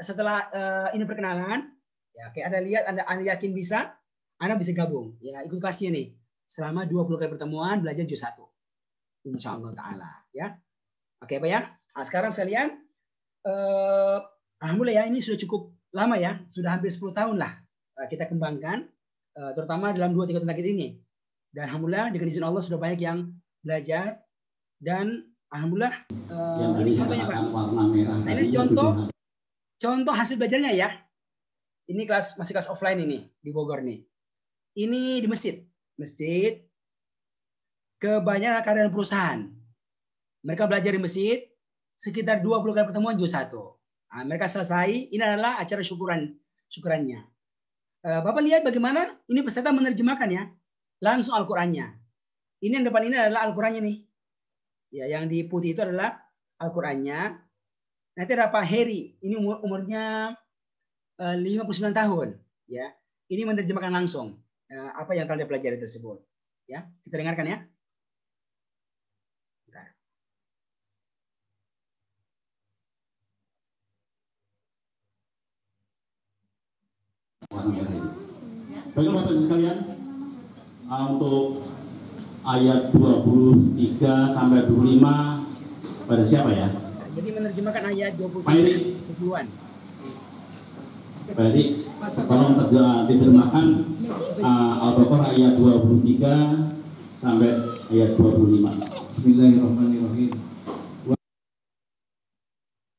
setelah ini perkenalan, ya kayak Anda lihat, Anda yakin bisa, Anda bisa gabung. Ya ikut kelasnya nih. Selama 20 kali pertemuan belajar juz 1. Insya Allah taala. Ya. Oke Pak ya. Nah, sekarang sekalian, alhamdulillah ya ini sudah cukup lama ya, sudah hampir 10 tahun lah kita kembangkan, terutama dalam 2-3 tahun ini. Dan alhamdulillah dengan izin Allah sudah banyak yang belajar dan alhamdulillah ini contohnya Pak. Nah, ini contoh hasil belajarnya ya. Ini masih kelas offline ini di Bogor nih. Ini di masjid kebanyakan karyawan perusahaan. Mereka belajar di masjid sekitar 20 kali pertemuan juz 1. Nah, mereka selesai, ini adalah acara syukurannya. Bapak lihat bagaimana ini peserta menerjemahkan ya, langsung Al-Qur'annya. Ini yang depan ini adalah Al-Qur'annya nih. Ya, yang di putih itu adalah Al-Qur'annya. Nanti ada Pak Heri, ini umurnya 59 tahun. Ya, ini menerjemahkan langsung apa yang telah dipelajari tersebut. Ya, kita dengarkan ya. Baiklah Bapak sekalian, untuk ayat 23 sampai 25 pada siapa ya? Jadi menerjemahkan ayat 20-an. Baik, tolong diterjemahkan Al-Baqarah ayat 23 sampai ayat 25. Bismillahirrahmanirrahim.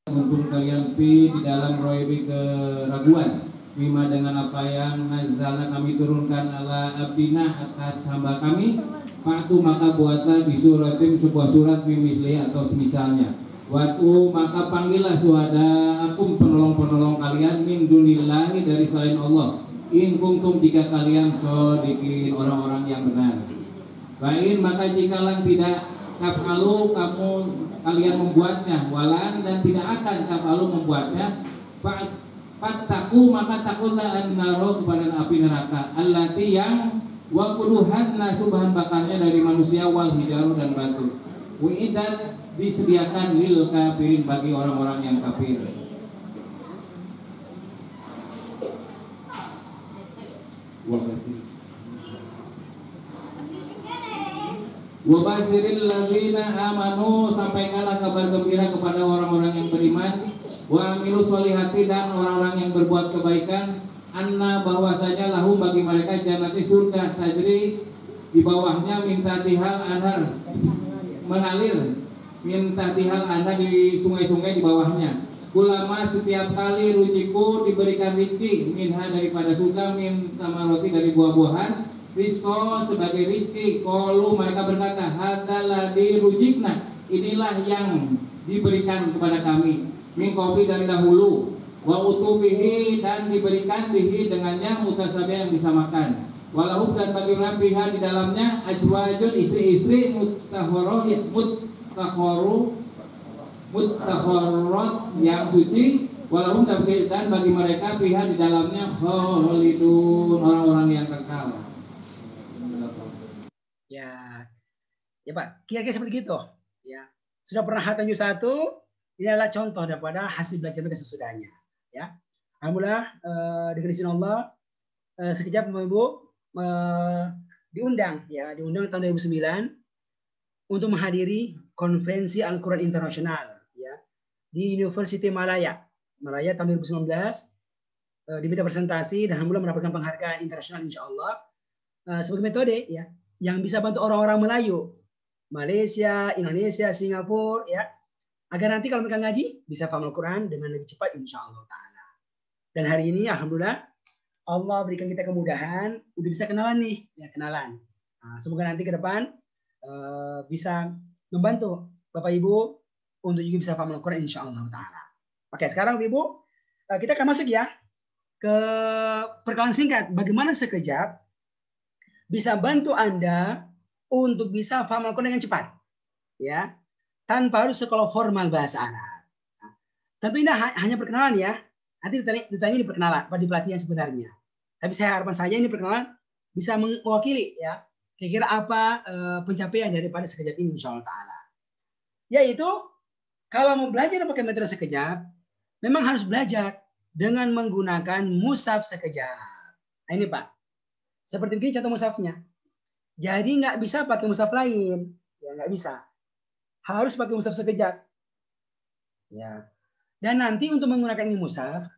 Untuk kalian di dalam roebi keraguan, bima dengan apa yang nazalna kami turunkan ala abdina atas hamba kami, fa'tu maka buatlah bisuratin sebuah surat mimisli atau semisalnya. Watu maka panggillah suhada akum penolong-penolong kalian min dunillahi dari selain Allah. In kuntum jika kalian shodiqin orang-orang yang benar. Bain maka jikalau tidak taf'alu kalian membuatnya, walan dan tidak akan taf'alu membuatnya, fattaku maka takutlah an-naro kepada api neraka allati yang waquduhan nasu bahan bakarnya dari manusia wal hijaru dan batu. Uidat disediakan lil kafirin bagi orang-orang yang kafir. Wa basiril ladzina amanu, sampaikanlah kabar gembira kepada orang-orang yang beriman, wa amilu sholihati dan orang-orang yang berbuat kebaikan, anna bahwasanya lahum bagi mereka jannati surga tajri di bawahnya minta tihal anhar mengalir, minta tihal anhar di sungai-sungai di bawahnya. Ulama setiap kali rujiku diberikan rizki minha daripada surga, min sama roti dari buah-buahan, rizko sebagai rizki, qalu mereka berkata hadalladzi rujikna, inilah yang diberikan kepada kami, min qabli dari dahulu, wa utubihi dan diberikan bihi dengannya mutasabih yang disamakan, walahum dan bagi mereka di dalamnya azwajun istri-istri mutakharrat yang suci, walahum dan bagi mereka pihak di dalamnya khalidun orang-orang yang kekal. Ya Pak, kira-kira seperti itu. Ya, sudah pernah hatam juz 1, ini adalah contoh daripada hasil belajar mereka sesudahnya. Ya, alhamdulillah dengan izin Allah sekejap Bapak Ibu diundang tahun 2009 untuk menghadiri konferensi Al-Quran Internasional ya di University Malaya tahun 2019, diminta presentasi dan alhamdulillah mendapatkan penghargaan internasional insya Allah sebagai metode ya yang bisa bantu orang-orang Melayu, Malaysia, Indonesia, Singapura ya, agar nanti kalau mereka ngaji bisa paham Al-Quran dengan lebih cepat insya Allah taala. Dan hari ini alhamdulillah Allah berikan kita kemudahan untuk bisa kenalan nih, ya kenalan. Nah, semoga nanti ke depan bisa membantu Bapak Ibu untuk juga bisa paham Al-Quran insyaallah taala. Oke, sekarang Bapak Ibu kita akan masuk ya ke perkenalan singkat. Bagaimana sekejap bisa bantu Anda untuk bisa paham Al-Quran dengan cepat, ya, tanpa harus sekolah formal bahasa Arab. Nah, tentu ini hanya perkenalan ya. Nanti ditanya di perkenalan, di pelatihan sebenarnya. Tapi harapan saya ini perkenalan bisa mewakili ya kira-kira apa pencapaian daripada sekejap ini insyaallah taala. Yaitu kalau mau belajar pakai metode sekejap, memang harus belajar dengan menggunakan mushaf sekejap. Nah, ini Pak. Seperti begini contoh mushafnya. Jadi nggak bisa pakai mushaf lain, ya nggak bisa. Harus pakai mushaf sekejap. Ya. Dan nanti untuk menggunakan ini mushaf,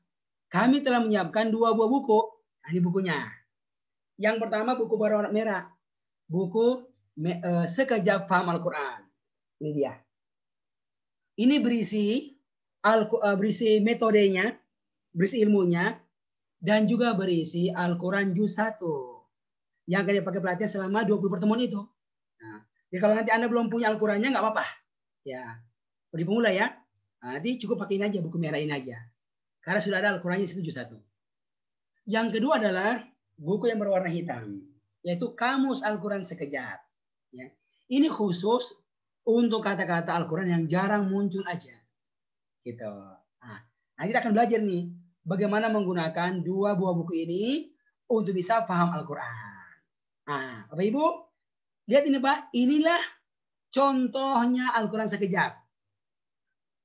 kami telah menyiapkan 2 buah buku. Nah, ini bukunya. Yang pertama buku berwarna merah. Buku Sekejap Faham Al-Quran. Ini dia. Ini berisi metodenya, berisi ilmunya, dan juga berisi Al-Quran Juz 1. Yang akan dipakai pelatihan selama 20 pertemuan itu. Nah, jadi kalau nanti Anda belum punya Al-Qurannya, nggak apa-apa. Ya, bagi pemula ya. Nah, nanti cukup pakai ini aja, buku merah ini aja. Karena sudah ada Al-Qurannya di situ Juz 1. Yang kedua adalah buku yang berwarna hitam, yaitu Kamus Al-Quran Sekejap. Ya. Ini khusus untuk kata-kata Al-Quran yang jarang muncul aja. Gitu. Nah, kita akan belajar nih bagaimana menggunakan 2 buah buku ini untuk bisa paham Al-Quran. Nah, Bapak Ibu, lihat ini Pak, inilah contohnya Al-Quran Sekejap.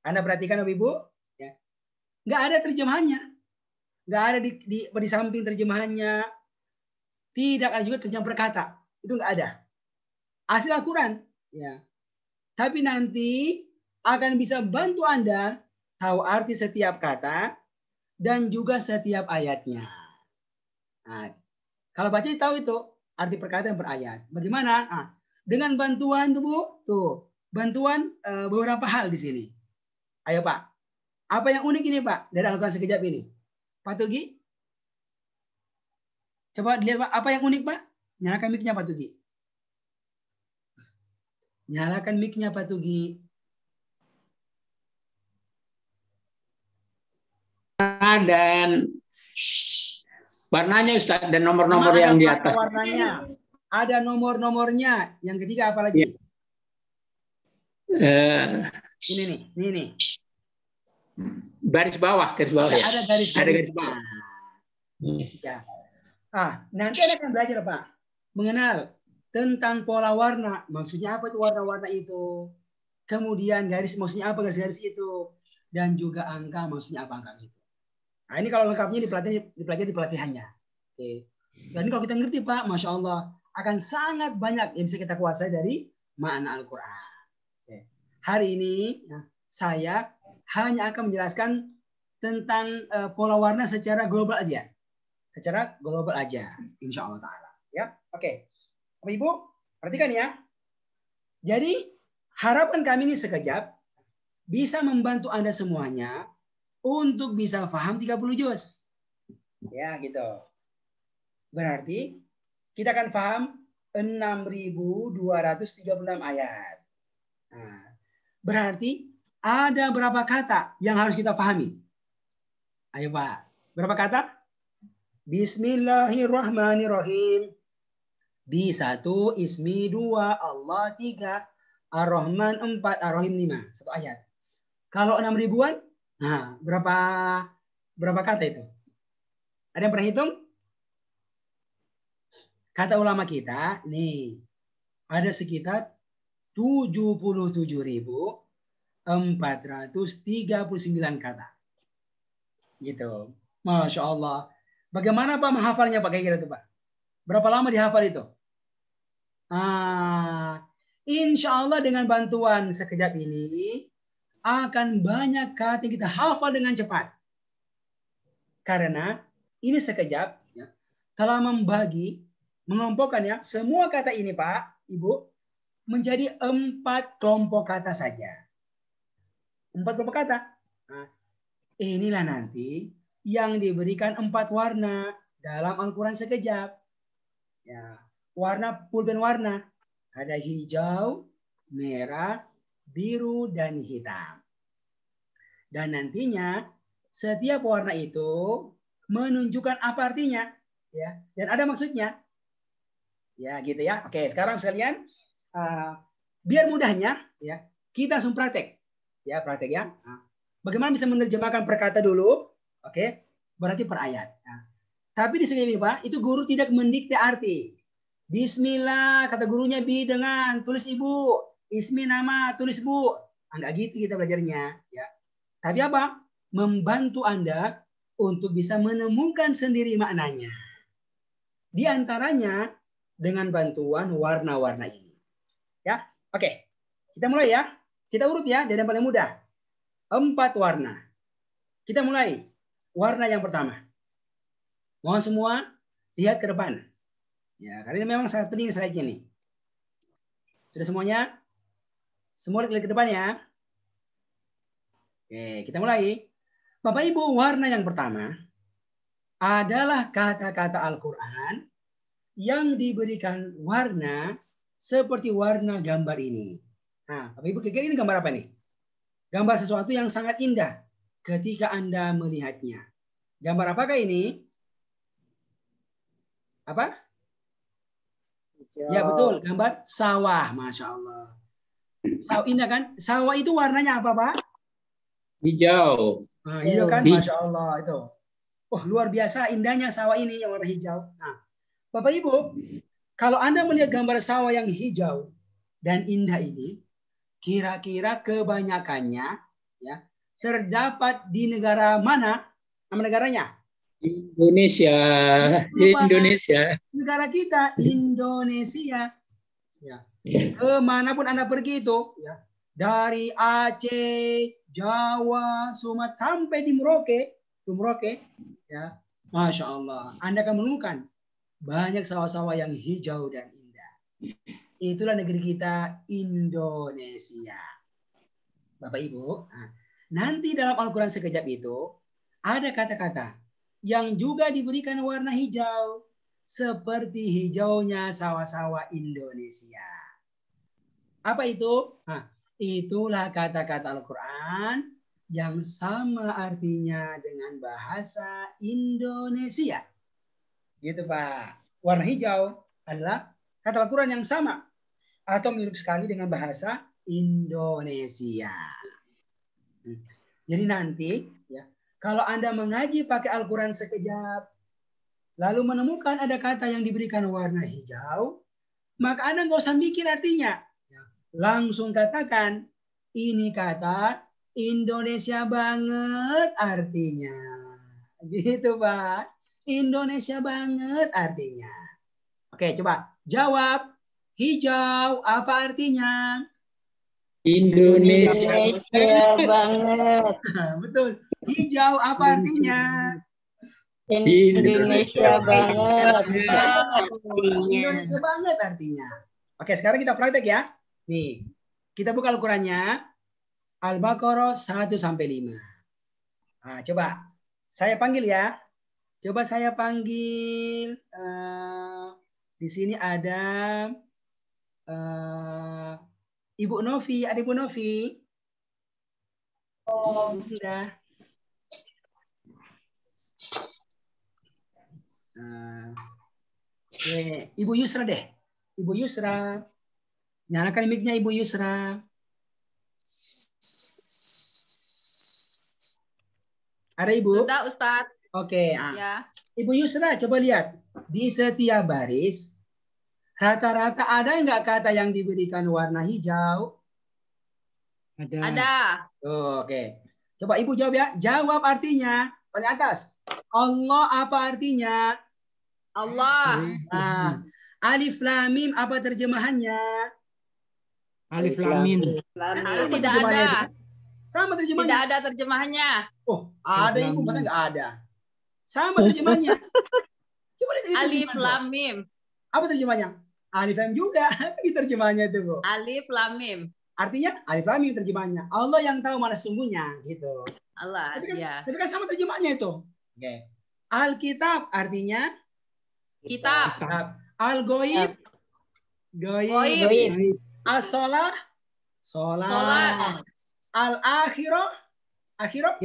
Anda perhatikan Bapak Ibu, ya. Nggak ada terjemahannya. Nggak ada di samping terjemahannya. Tidak ada juga terjemahan per kata. Itu nggak ada. Asli Al-Quran. Ya. Tapi nanti akan bisa bantu Anda tahu arti setiap kata dan juga setiap ayatnya. Nah, kalau baca tahu itu arti per kata dan per ayat. Bagaimana? Nah, dengan bantuan bantuan beberapa hal di sini. Ayo Pak, apa yang unik ini Pak dari Al-Quran Sekejap ini? Pak Tugi, coba dilihat Pak, apa yang unik Pak? Nyalakan mic-nya Pak Tugi. Nyalakan mic-nya Pak Tugi. Dan warnanya Ustaz, dan nomor-nomor yang di atas. Warnanya. Ada nomor-nomornya. Yang ketiga apa lagi? Ini nih. Garis bawah ya. Ada garis bawah. Ya. Nanti Anda akan belajar Pak mengenal tentang pola warna. Maksudnya apa itu warna-warna itu? Kemudian garis maksudnya apa garis-garis itu? Dan juga angka maksudnya apa angka itu? Nah, ini kalau lengkapnya dipelajari di pelatihannya. Oke. Dan ini kalau kita ngerti Pak, Masya Allah, akan sangat banyak yang bisa kita kuasai dari makna Al-Quran. Oke. Hari ini saya hanya akan menjelaskan tentang pola warna secara global aja. Insya Allah ta'ala. Ya, oke. Bapak Ibu, perhatikan ya. Jadi, harapan kami ini sekejap bisa membantu Anda semuanya untuk bisa paham 30 juz. Ya, gitu. Berarti kita akan paham 6.236 ayat. Nah, berarti ada berapa kata yang harus kita pahami? Ayo Pak, berapa kata? Bismillahirrahmanirrahim. Bi 1, Ismi 2, Allah 3, Ar-Rahman 4, Ar-Rahim 5. 1 ayat. Kalau 6 ribuan, nah berapa kata itu? Ada yang pernah hitung? Kata ulama kita, nih, ada sekitar 77.439 kata. Gitu. Masya Allah. Bagaimana Pak menghafalnya Pak kayak gitu Pak? Berapa lama dihafal itu? Insya Allah dengan bantuan sekejap ini akan banyak kata yang kita hafal dengan cepat. Karena ini sekejap ya, telah mengelompokkan ya semua kata ini Pak, Ibu, menjadi 4 kelompok kata saja. 4 kelompok kata. Nah, inilah nanti yang diberikan 4 warna dalam Al-Quran sekejap. Ya, warna pulpen warna. Ada hijau, merah, biru, dan hitam. Dan nantinya setiap warna itu menunjukkan apa artinya. Ya, dan ada maksudnya. Ya, gitu ya. Oke, sekarang sekalian, biar mudahnya, ya, kita langsung praktek. Ya, praktek ya. Nah, bagaimana bisa menerjemahkan per kata dulu? Oke, berarti per ayat. Nah, tapi di sini Pak, itu guru tidak mendikte arti. Bismillah, kata gurunya bi dengan tulis ibu. Ismi nama, tulis bu. Enggak gitu kita belajarnya. Ya. Tapi apa? Membantu Anda untuk bisa menemukan sendiri maknanya. Di antaranya dengan bantuan warna-warna ini. Ya, oke. Kita mulai ya. Kita urut ya dari yang paling mudah. 4 warna. Kita mulai. Warna yang pertama. Mohon semua lihat ke depan. Ya, karena ini memang sangat penting slide-nya nih. Sudah semuanya? Semua lihat ke depan ya. Oke, kita mulai. Bapak Ibu, warna yang pertama adalah kata-kata Al-Quran yang diberikan warna seperti warna gambar ini. Nah, Bapak Ibu kira-kira ini gambar apa nih? Gambar sesuatu yang sangat indah ketika Anda melihatnya. Gambar apakah ini? Apa? Ya betul, gambar sawah. Masya Allah. Sawah indah kan? Sawah itu warnanya apa Pak? Hijau. Nah, hijau kan? Masya Allah itu. Oh, luar biasa indahnya sawah ini yang warna hijau. Nah, Bapak Ibu, kalau Anda melihat gambar sawah yang hijau dan indah ini, kira-kira kebanyakannya ya terdapat di negara mana? Nama negaranya? Indonesia. Indonesia. Negara kita, Indonesia. Ya. Kemanapun Anda pergi itu, ya, dari Aceh, Jawa, Sumatera sampai di Merauke, ya, Masya Allah, Anda akan menemukan banyak sawah-sawah yang hijau dan indah. Itulah negeri kita, Indonesia. Bapak Ibu, nanti dalam Al-Quran sekejap itu ada kata-kata yang juga diberikan warna hijau seperti hijaunya sawah-sawah Indonesia. Apa itu? Itulah kata-kata Al-Quran yang sama artinya dengan bahasa Indonesia. Gitu Pak. Warna hijau adalah kata Al-Quran yang sama atau mirip sekali dengan bahasa Indonesia. Jadi nanti ya, kalau Anda mengaji pakai Al-Quran sekejap, lalu menemukan ada kata yang diberikan warna hijau, maka Anda nggak usah mikir artinya. Langsung katakan, ini kata Indonesia banget artinya. Gitu Pak. Indonesia banget artinya. Oke, coba jawab. Hijau apa artinya? Indonesia banget. Betul. Hijau apa artinya? Indonesia banget. Indonesia banget artinya. Oke, sekarang kita praktek ya. Nih, kita buka Al-Qurannya. Al-Baqarah 1-5. Nah, coba saya panggil ya. Coba saya panggil. Di sini ada Ibu Novi. Ada Ibu Novi? Oh, sudah. Ibu Yusra deh. Ibu Yusra. Nyalakan mic-nya Ibu Yusra. Ada Ibu? Sudah Ustadz. Oke. Ya. Ibu Yusra coba lihat. Di setiap baris, rata-rata ada nggak kata yang diberikan warna hijau? Ada. Oke. Coba Ibu jawab ya. Jawab artinya. Paling atas. Allah apa artinya? Allah. Nah, Alif Lam Mim apa terjemahannya? Alif Lam Mim. Tidak ada. Sama terjemahannya. Tidak ada terjemahannya. Oh, ada Ibu, masa nggak ada? Sama terjemahannya. Coba lihat Alif Lam Mim. Apa terjemahannya? Alif Lam juga. Ini terjemahannya itu, Bu. Alif Lam Mim. Artinya Alif Lam Mim terjemahannya. Allah yang tahu mana sesungguhnya, gitu. Allah, Tapi kan, ya. tapi kan sama terjemahannya itu. Oke. Alkitab artinya Kitab. Al-Goib. Goib. As-Sholah. Sholat. Al-Akhirah. Akhirat.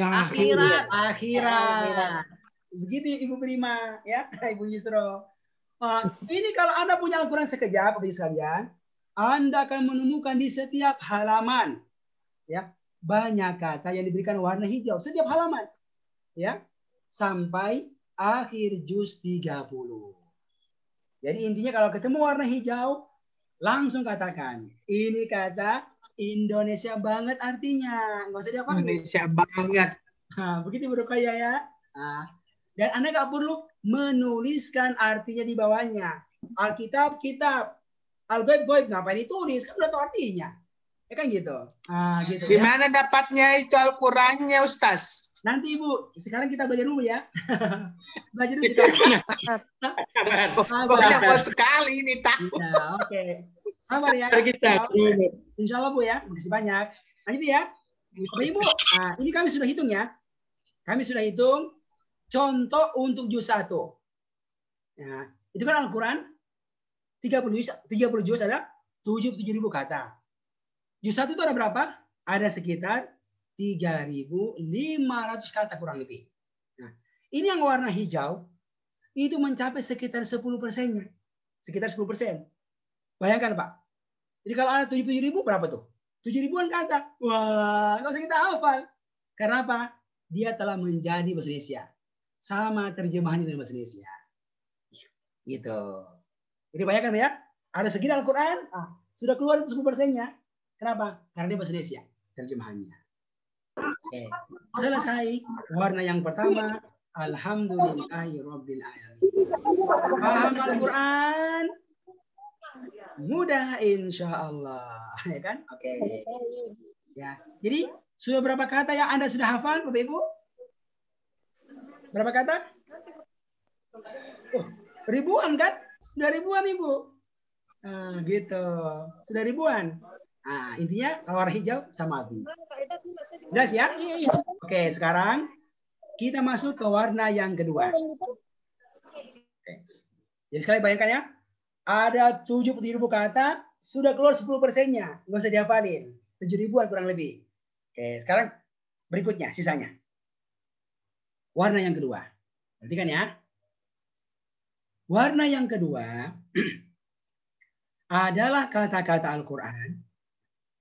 Akhirat. Begitu Ibu Prima, ya, Ibu Yusro. Ini kalau Anda punya Al-Quran sekejap, Bapak sekalian, Anda akan menemukan di setiap halaman, ya, banyak kata yang diberikan warna hijau setiap halaman, ya, sampai akhir juz 30. Jadi intinya kalau ketemu warna hijau, langsung katakan, ini kata Indonesia banget artinya. Nggak usah diapain. Indonesia banget. Nah, begitu Bro Kaya ya. Nah, dan Anda nggak perlu menuliskan artinya di bawahnya. Alkitab, kitab. Al-Goib, goib. Ngapain ditulis? Kan udah tahu artinya. Ya kan gitu. Nah, gitu. Di Ya. mana dapatnya itu Al-Qurannya, Ustaz? Nanti Ibu, sekarang kita belajar dulu ya. Belajar dulu sekarang. Pokoknya mau sekali ini tahu. Nah, oke. Sabar ya. Insya Allah Bu ya. Makasih banyak. Nah itu ya. Bapak Ibu, nah, ini kami sudah hitung ya. Kami sudah hitung contoh untuk juz 1. Nah, itu kan Al-Quran 30 juz ada 77.000 kata. Juz 1 itu ada berapa? Ada sekitar 3.500 kata kurang lebih. Nah, ini yang warna hijau itu mencapai sekitar 10%-nya. Sekitar 10%. Bayangkan Pak. Jadi kalau ada 77.000 berapa tuh? 7.000-an kata. Wah, nggak usah kita hafal. Karena apa? Dia telah menjadi bahasa Indonesia. Sama terjemahannya dari bahasa Indonesia. Gitu. Jadi bayangkan ya. Ada segini Al-Quran. Sudah keluar itu 10%-nya. Kenapa? Karena dia bahasa Indonesia. Terjemahannya. Oke. Selesai. Warna yang pertama. Alhamdulillahirabbil alamin. Paham Al-Quran? Mudah insya Allah, ya kan? Oke. Ya. Jadi sudah berapa kata yang Anda sudah hafal, Bapak Ibu? Berapa kata? Ribuan kan? Sudah ribuan Ibu. Nah, gitu. Sudah ribuan. Nah, intinya kalau warna hijau sama api. Jelas ya? Oke, sekarang kita masuk ke warna yang kedua. Oke. Jadi sekali bayangkan ya. Ada 70.000 kata, sudah keluar 10%-nya. Nggak usah dihafalin. 7.000-an kurang lebih. Oke, sekarang berikutnya, sisanya. Warna yang kedua. Perhatikan ya. Warna yang kedua adalah kata-kata Al-Quran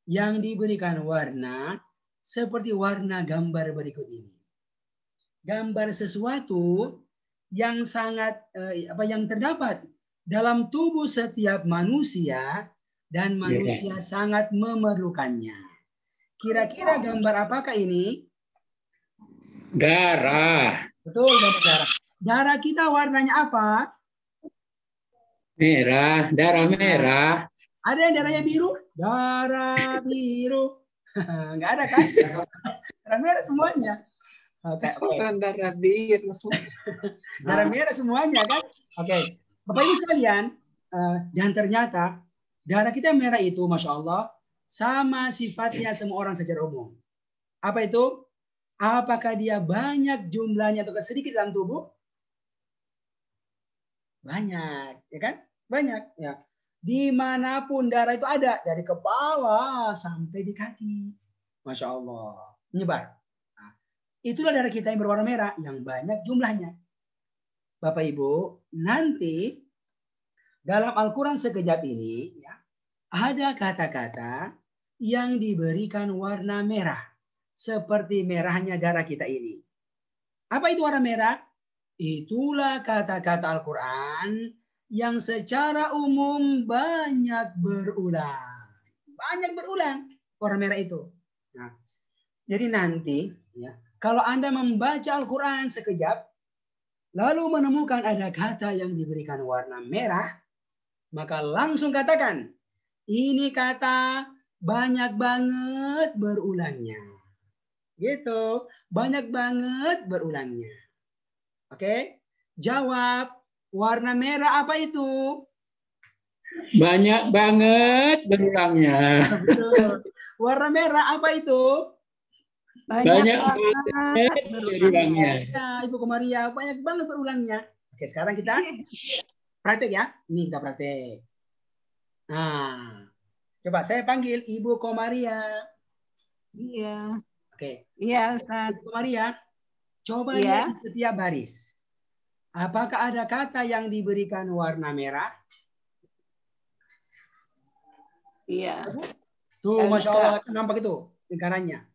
yang diberikan warna seperti warna gambar berikut ini. Gambar sesuatu yang sangat yang terdapat dalam tubuh setiap manusia dan manusia sangat memerlukannya. Kira-kira gambar apakah ini? Darah. Betul, gambar darah. Darah kita warnanya apa? Merah, darah merah. Ada yang darahnya biru? Darah biru. Enggak ada kan? Darah merah semuanya. Oke. Darah biru. Darah merah semuanya kan? Oke. Bapak Ibu sekalian, dan ternyata darah kita merah itu, Masya Allah, sama sifatnya semua orang secara umum. Apa itu? Apakah dia banyak jumlahnya atau sedikit dalam tubuh? Banyak, ya kan? Banyak. Ya. Dimanapun darah itu ada, dari kepala sampai di kaki. Masya Allah. Menyebar. Nah, itulah darah kita yang berwarna merah, yang banyak jumlahnya. Bapak Ibu, nanti dalam Al-Quran sekejap ini ya, ada kata-kata yang diberikan warna merah. Seperti merahnya darah kita ini. Apa itu warna merah? Itulah kata-kata Al-Quran yang secara umum banyak berulang. Banyak berulang warna merah itu. Nah, jadi nanti ya, kalau Anda membaca Al-Quran sekejap, lalu menemukan ada kata yang diberikan warna merah, maka langsung katakan, ini kata banyak banget berulangnya. Gitu, banyak banget berulangnya. Oke, jawab, warna merah apa itu? Banyak banget berulangnya. Betul. Warna merah apa itu? Banyak banget berulangnya. Ya, Ibu Komaria, banyak banget berulangnya. Oke, sekarang kita praktek ya. Ini kita praktek. Nah, coba saya panggil Ibu Komaria. Iya. Oke. Iya, Ustaz. Ibu Komaria, coba Iya. lihat di setiap baris. Apakah ada kata yang diberikan warna merah? Iya. Tuh, Masya Allah, nampak itu lingkarannya.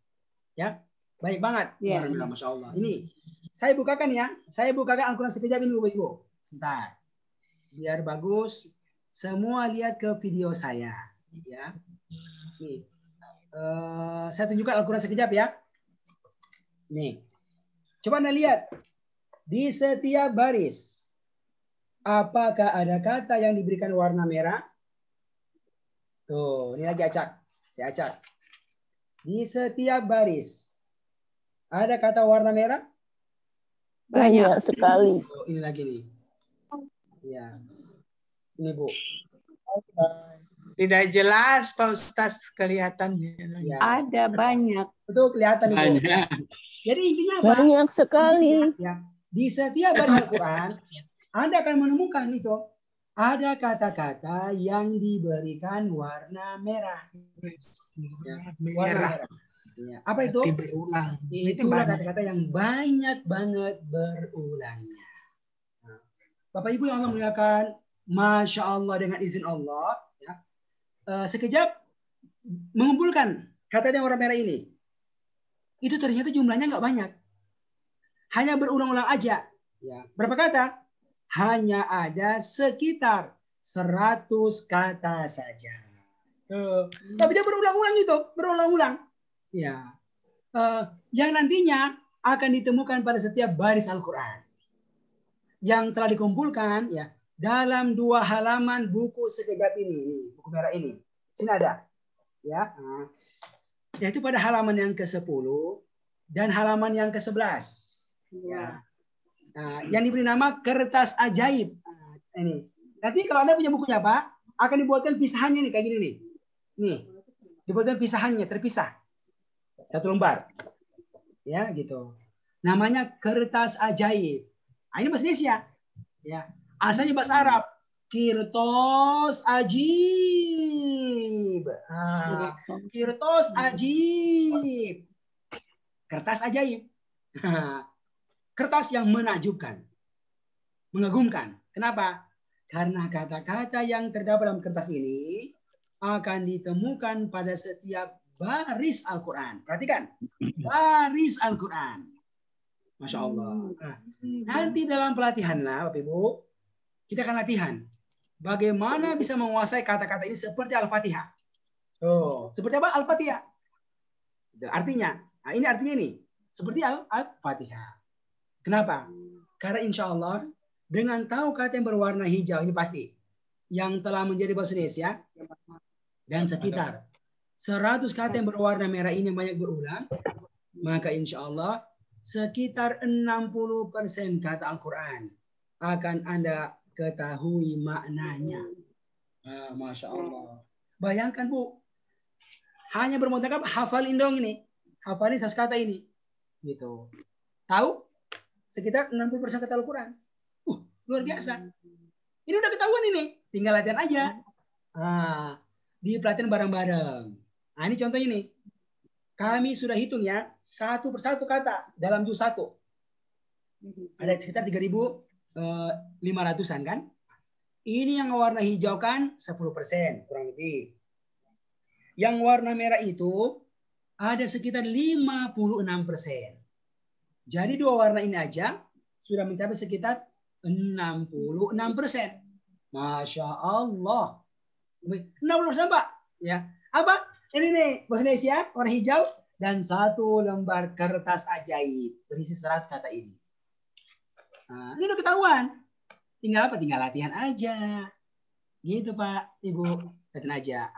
Ya, baik banget. Iya. Warna merah, Masya Allah. Ini, saya bukakan ya. Saya bukakan Al-Quran sekejap ini, Ibu. Sebentar. Biar bagus. Semua lihat ke video saya. Ya. Nih. Saya tunjukkan Al-Quran sekejap ya. Nih. Coba Anda lihat. Di setiap baris. Apakah ada kata yang diberikan warna merah? Tuh, ini lagi acak. Saya acak. Di setiap baris. Ada kata warna merah? Banyak sekali. Oh, ini lagi nih. Ya. Ini Bu. Tidak jelas Pak Ustaz kelihatannya. Ya. Ada banyak. Betul kelihatan Bu. Banyak. Jadi intinya apa? Banyak sekali. Ya. Di setiap baris Al-Quran, Anda akan menemukan itu. Ada kata-kata yang diberikan warna merah. Ya. Warna merah. Ya. Apa itu? Berulang. Itulah kata-kata yang banyak banget berulangnya. Nah, Bapak Ibu yang Allah muliakan, Masya Allah dengan izin Allah, ya, sekejap mengumpulkan kata yang warna merah ini. Itu ternyata jumlahnya nggak banyak. Hanya berulang-ulang aja. Ya. Berapa kata? Hanya ada sekitar 100 kata saja. Tapi dia berulang-ulang itu, berulang-ulang. Ya, yang nantinya akan ditemukan pada setiap baris Al-Quran yang telah dikumpulkan ya dalam 2 halaman buku sekejap ini, buku merah ini. Sini ada, ya, yaitu pada halaman yang ke-10 dan halaman yang ke-11. Ya. Nah, yang diberi nama kertas ajaib. Nah, ini. Nanti kalau Anda punya bukunya Pak, akan dibuatkan pisahannya nih kayak gini nih. Nih, dibuatkan pisahannya terpisah. 1 lembar. Ya, gitu. Namanya kertas ajaib. Nah, ini bahasa Indonesia. Ya. Asalnya bahasa Arab. Kirtos ajib. Nah, kirtos ajib. Kertas ajaib. Kertas yang menakjubkan. Mengagumkan. Kenapa? Karena kata-kata yang terdapat dalam kertas ini akan ditemukan pada setiap baris Al-Quran. Perhatikan. Baris Al-Quran. Masya Allah. Nah, nanti dalam pelatihan lah, Bapak Ibu, kita akan latihan. Bagaimana bisa menguasai kata-kata ini seperti Al-Fatihah. Oh, seperti apa? Al-Fatihah. Artinya, nah ini artinya ini. Seperti Al-Fatihah. Kenapa? Karena insya Allah, dengan tahu kata yang berwarna hijau, ini pasti. Yang telah menjadi bahasa Indonesia, dan sekitar 100 kata yang berwarna merah ini banyak berulang, maka insya Allah sekitar 60% kata Al-Quran akan Anda ketahui maknanya. Masya Allah. Bayangkan Bu, hanya bermodalkan hafalin dong ini, hafalin 100 kata ini, gitu. Tahu? Sekitar 60% kata Al-Quran. Luar biasa. Ini udah ketahuan ini, tinggal latihan aja. Di pelatihan bareng-bareng. Nah, ini contohnya nih. Kami sudah hitung ya, 1 persatu kata dalam juz 1. Ada sekitar 3.500-an kan? Ini yang warna hijau kan 10%, kurang lebih. Yang warna merah itu ada sekitar 56%. Jadi 2 warna ini aja sudah mencapai sekitar 66%. Masya Allah. 60% Pak. Ya. Apa? Ini nih bahasa Indonesia warna hijau dan 1 lembar kertas ajaib berisi 100 kata ini. Nah, ini udah ketahuan. Tinggal apa? Tinggal latihan aja. Gitu Pak, Ibu. Latihan aja.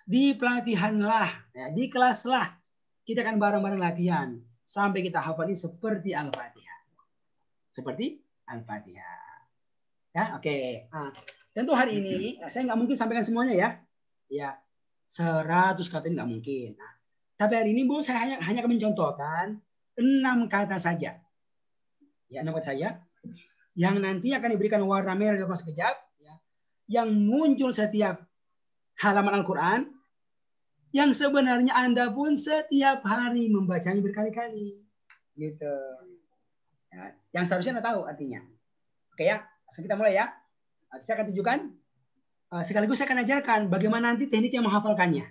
Di pelatihan lah, ya, di kelas lah. Kita akan bareng-bareng latihan sampai kita hafalin seperti Al-Fatihah. Seperti Al-Fatihah. Ya, oke. Tentu hari ini saya nggak mungkin sampaikan semuanya ya. Ya, 100 kata ini nggak mungkin. Tapi hari ini Bu, saya hanya akan mencontohkan 6 kata saja. Ya, 6 kata saja. Yang nanti akan diberikan warna merah dalam sekejap. Ya, yang muncul setiap halaman Al-Quran. Yang sebenarnya Anda pun setiap hari membacanya berkali-kali. Gitu. Ya, yang seharusnya Anda tahu artinya. Oke ya, kita mulai ya. Saya akan tunjukkan. Sekaligus saya akan ajarkan bagaimana nanti teknik yang menghafalkannya.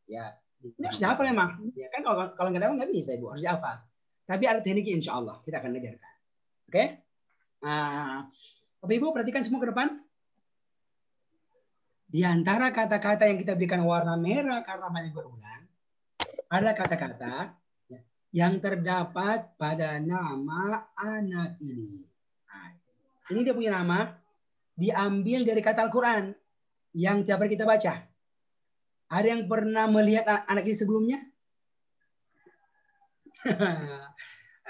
Ya, ini harus dihafal memang. Ya kan kalau nggak tahu nggak bisa Ibu, harus dihafal. Tapi ada tekniknya insya Allah kita akan ajarkan. Oke? Bapak Ibu perhatikan semua ke depan. Di antara kata-kata yang kita berikan warna merah karena banyak berulang, ada kata-kata yang terdapat pada nama anak ini. Nah, ini dia punya nama, diambil dari kata Al-Quran yang tiap hari kita baca. Ada yang pernah melihat anak ini sebelumnya?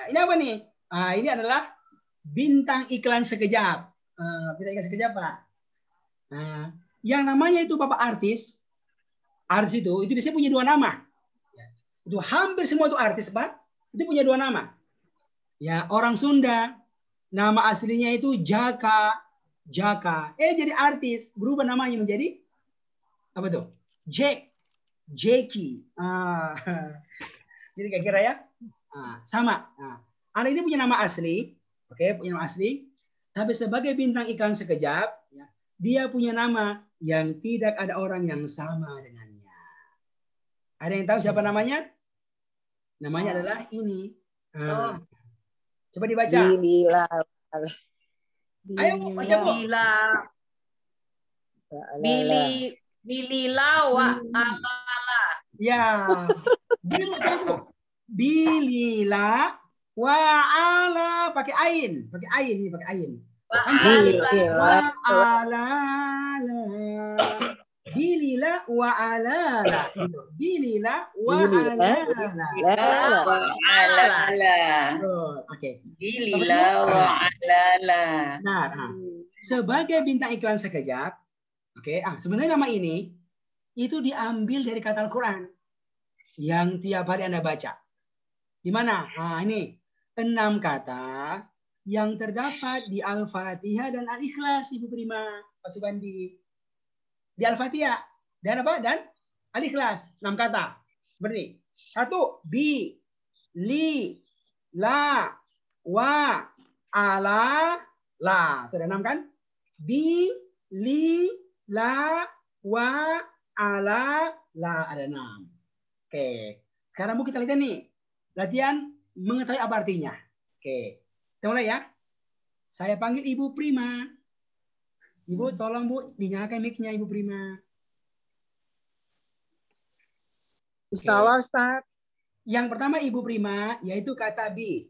Ini apa nih? Ini adalah bintang iklan sekejap. Bintang iklan sekejap, Pak. Yang namanya itu Bapak artis. Artis itu biasanya punya 2 nama. Itu hampir semua itu artis, Pak. Itu punya 2 nama. Ya, orang Sunda. Nama aslinya itu Jaka. Jadi artis. Berubah namanya menjadi apa tuh? Jackie. Jadi kira-kira ya. Sama. Anak ini punya nama asli. Oke, punya nama asli. Tapi sebagai bintang iklan sekejap, ya, dia punya nama yang tidak ada orang yang sama dengannya. Ada yang tahu siapa namanya? Namanya adalah ini. Coba dibaca. Ayo baca Bu. Bilila wa alala. Ya. Bilila wa ala pakai ain. Pakai ain. Wa alala. Bilila wa alala. Bilila wa alala. Oke. Bilila wa alala. Nah, sebagai bintang iklan sekejap, oke, sebenarnya nama ini itu diambil dari kata Al-Quran yang tiap hari Anda baca. Di mana? Ini 6 kata yang terdapat di Al-Fatihah dan Al-Ikhlas, Ibu Prima, Pak Subandi. Di Al-Fatihah dan apa? Dan Al-Ikhlas, 6 kata. Seperti 1, bi, li, la, wa, ala, la. Itu ada 6 kan? Bi, li, la, wa, ala, la. Ada 6. Oke. Sekarang Bu kita lihat nih. Latihan mengetahui apa artinya. Oke. Kita mulai ya. Saya panggil Ibu Prima. Ibu tolong Bu dinyalakan mic-nya Ibu Prima. Insyaallah Ustaz. Yang pertama Ibu Prima yaitu kata bi.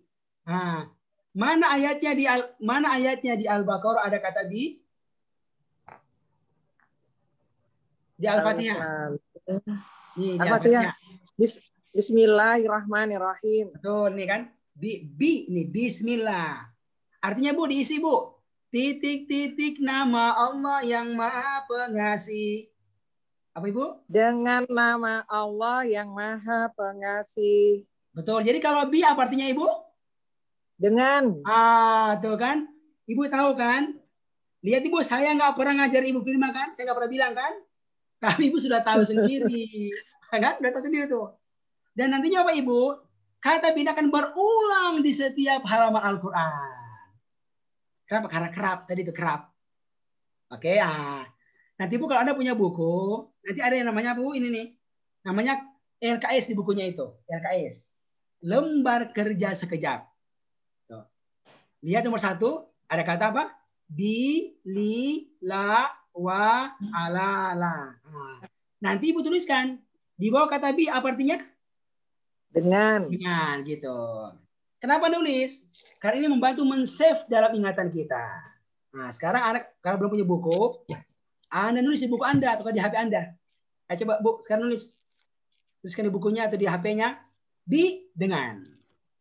Mana ayatnya di Al-Baqarah ada kata bi? Di Al-Fatihah. Nih, di Al-Fatihah. Bismillahirrahmanirrahim. Betul nih kan? Nih bismillah. Artinya Bu diisi Bu. Titik-titik nama Allah yang Maha Pengasih. Apa Ibu? Dengan nama Allah yang Maha Pengasih. Betul. Jadi kalau bi apa artinya Ibu? Dengan. Tuh kan? Ibu tahu kan? Lihat Ibu, saya nggak pernah ngajar Ibu Firma kan? Saya nggak pernah bilang kan? Tapi Ibu sudah tahu sendiri. Kan? Sudah tahu sendiri tuh. Dan nantinya apa Ibu? Kata bin akan berulang di setiap halaman Al-Quran. Kenapa? Karena kerap. Tadi itu kerap. Oke. Nanti Bu kalau Anda punya buku, nanti ada yang namanya Bu ini nih. Namanya LKS di bukunya itu. LKS. Lembar kerja sekejap. Tuh. Lihat nomor 1. Ada kata apa? Bi, li, la, wa, ala, la. Nanti Ibu tuliskan. Di bawah kata bi apa artinya? Dengan gitu. Kenapa nulis? Karena ini membantu men-save dalam ingatan kita. Nah, sekarang anak kalau belum punya buku, Anda nulis di buku Anda atau di HP Anda. Ayo coba Bu, sekarang nulis. Tuliskan di bukunya atau di HP-nya bi dengan.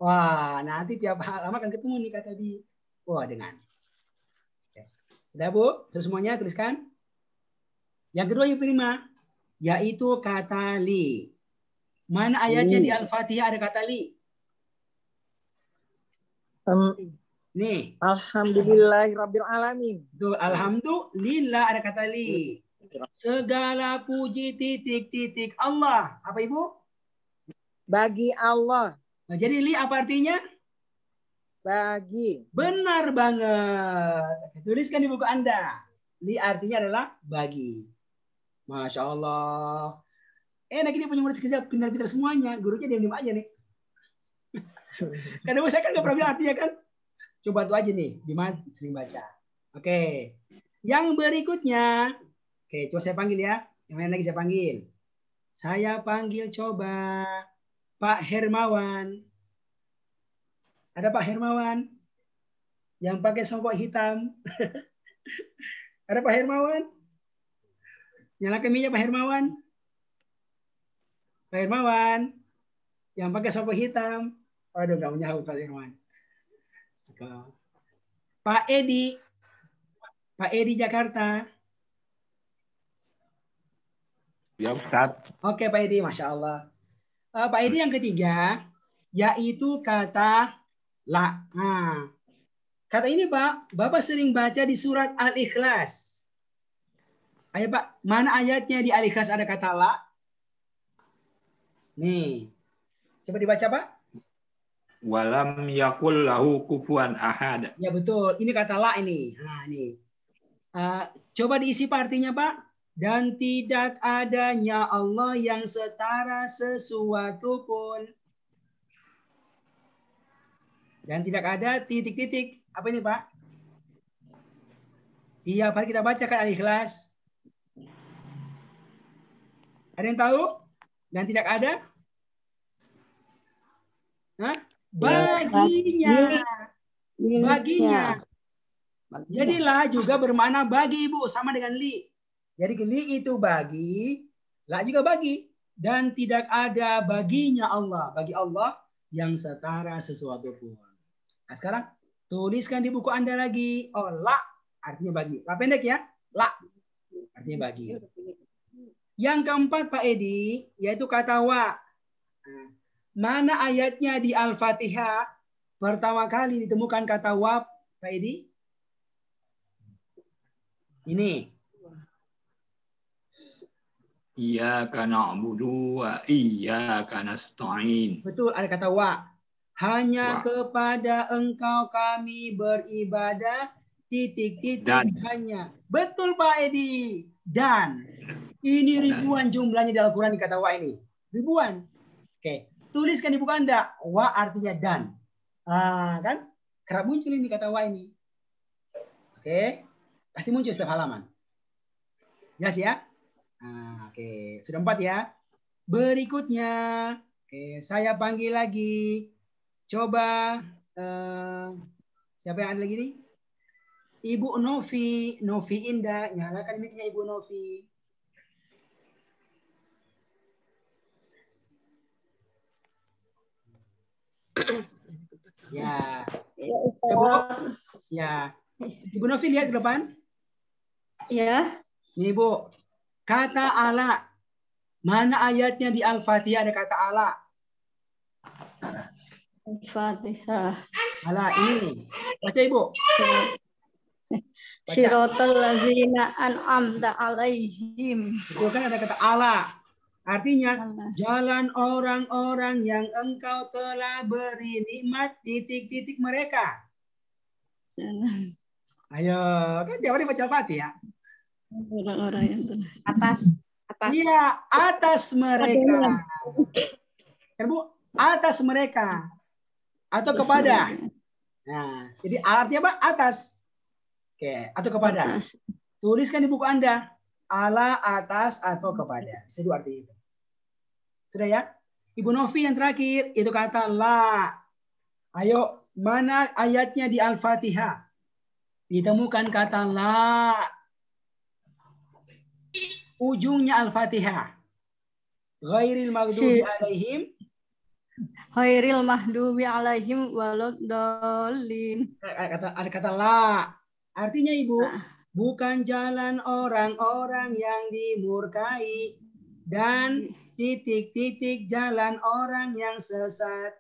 Wah, nanti tiap halaman akan ketemu nih kata bi. Wah, dengan. Oke. Sudah Bu? Sudah semuanya tuliskan. Yang kedua yang prima, yaitu kata li. Mana ayatnya di Al-Fatihah ada kata li? Nih. Alhamdulillahirabbil alamin. Tuh, alhamdulillah ada kata li. Segala puji titik-titik Allah. Apa Ibu? Bagi Allah. Nah, jadi li apa artinya? Bagi. Benar banget. Tuliskan di buku Anda. Li artinya adalah bagi. Masya Allah. Enak ini punya murid kerja pintar-pintar semuanya. Gurunya diam-diam aja nih. Karena saya kan nggak pernah bilang artinya kan. Coba tuh aja nih, Dimas sering baca. Oke. Yang berikutnya, oke, coba saya panggil ya. Yang lain lagi saya panggil. Saya panggil coba Pak Hermawan. Ada Pak Hermawan yang pakai songkok hitam. Ada Pak Hermawan? Nyalakan minyak Pak Hermawan. Pak Hermawan yang pakai songkok hitam. Waduh, nggak menyaut Pak Hermawan. Pak Edi. Pak Edi Jakarta. Ya Ustaz. Oke Pak Edi, Masya Allah. Pak Edi yang ketiga, yaitu kata la. Nah, kata ini Pak, Bapak sering baca di surat Al-Ikhlas. Ayo Pak, mana ayatnya di Al-Ikhlas ada kata la? Nih, coba dibaca Pak. Walam yakul lahu kufuwan ahad. Ya betul, ini kata la ini. Nah, ini. Coba diisi Pak artinya Pak. Dan tidak adanya Allah yang setara sesuatu pun. Dan tidak ada titik-titik. Apa ini Pak? Tiap hari kita bacakan Al-Ikhlas. Ada yang tahu? Dan tidak ada? Hah? Baginya. Baginya. Jadi la juga bermakna bagi Ibu. Sama dengan li. Jadi li itu bagi. La juga bagi. Dan tidak ada baginya Allah. Bagi Allah yang setara sesuatu pun. Nah, sekarang tuliskan di buku Anda lagi. Oh, la artinya bagi. La pendek ya. La artinya bagi. Yang keempat Pak Edi, yaitu kata wa. Nah, mana ayatnya di Al-Fatihah pertama kali ditemukan kata wa, Pak Edi? Ini. Iyyaka na'budu wa iyyaka nasta'in. Betul, ada kata wa. Hanya kepada Engkau kami beribadah, titik-titik hanya. Betul Pak Edi. Dan ini ribuan jumlahnya di Al-Quran di kata wa ini. Ribuan. Oke, tuliskan di buku Anda. Wa artinya dan. Kan? Kerap muncul ini kata wa ini. Oke. Pasti muncul setiap halaman. Jelas ya? Oke. Sudah 4 ya. Berikutnya. Oke, saya panggil lagi. Coba. Siapa yang ada lagi nih? Ibu Novi. Novi Indah. Nyalakan mic-nya Ibu Novi. Ya. Ibu. Ya. Ibu Novi lihat ke depan. Ya. Nih Bu. Kata ala. Mana ayatnya di Al-Fatihah ada kata ala? Al-Fatihah. Ala ini. Baca Ibu. Siratal ladzina an'amta alaihim. Itu kan ada kata ala. Artinya jalan orang-orang yang Engkau telah beri nikmat titik-titik mereka. Ayo, kan tiap hari baca Al-Fatihah. Orang-orang yang atas. Iya, atas mereka. Kan Bu? Atas mereka. Atau kepada. Nah, jadi artinya apa? Atas. Oke, atau kepada. Tuliskan di buku Anda. Ala, atas, atau kepada. Bisa dua arti itu. Sudah ya? Ibu Novi yang terakhir, itu kata la. Ayo, mana ayatnya di Al-Fatihah? Ditemukan kata la. Ujungnya Al-Fatihah. Ghairil maghdubi alaihim. Ghairil mahdubi alaihim waladdallin. Ada kata la. Artinya Ibu, bukan jalan orang-orang yang dimurkai dan titik-titik jalan orang yang sesat.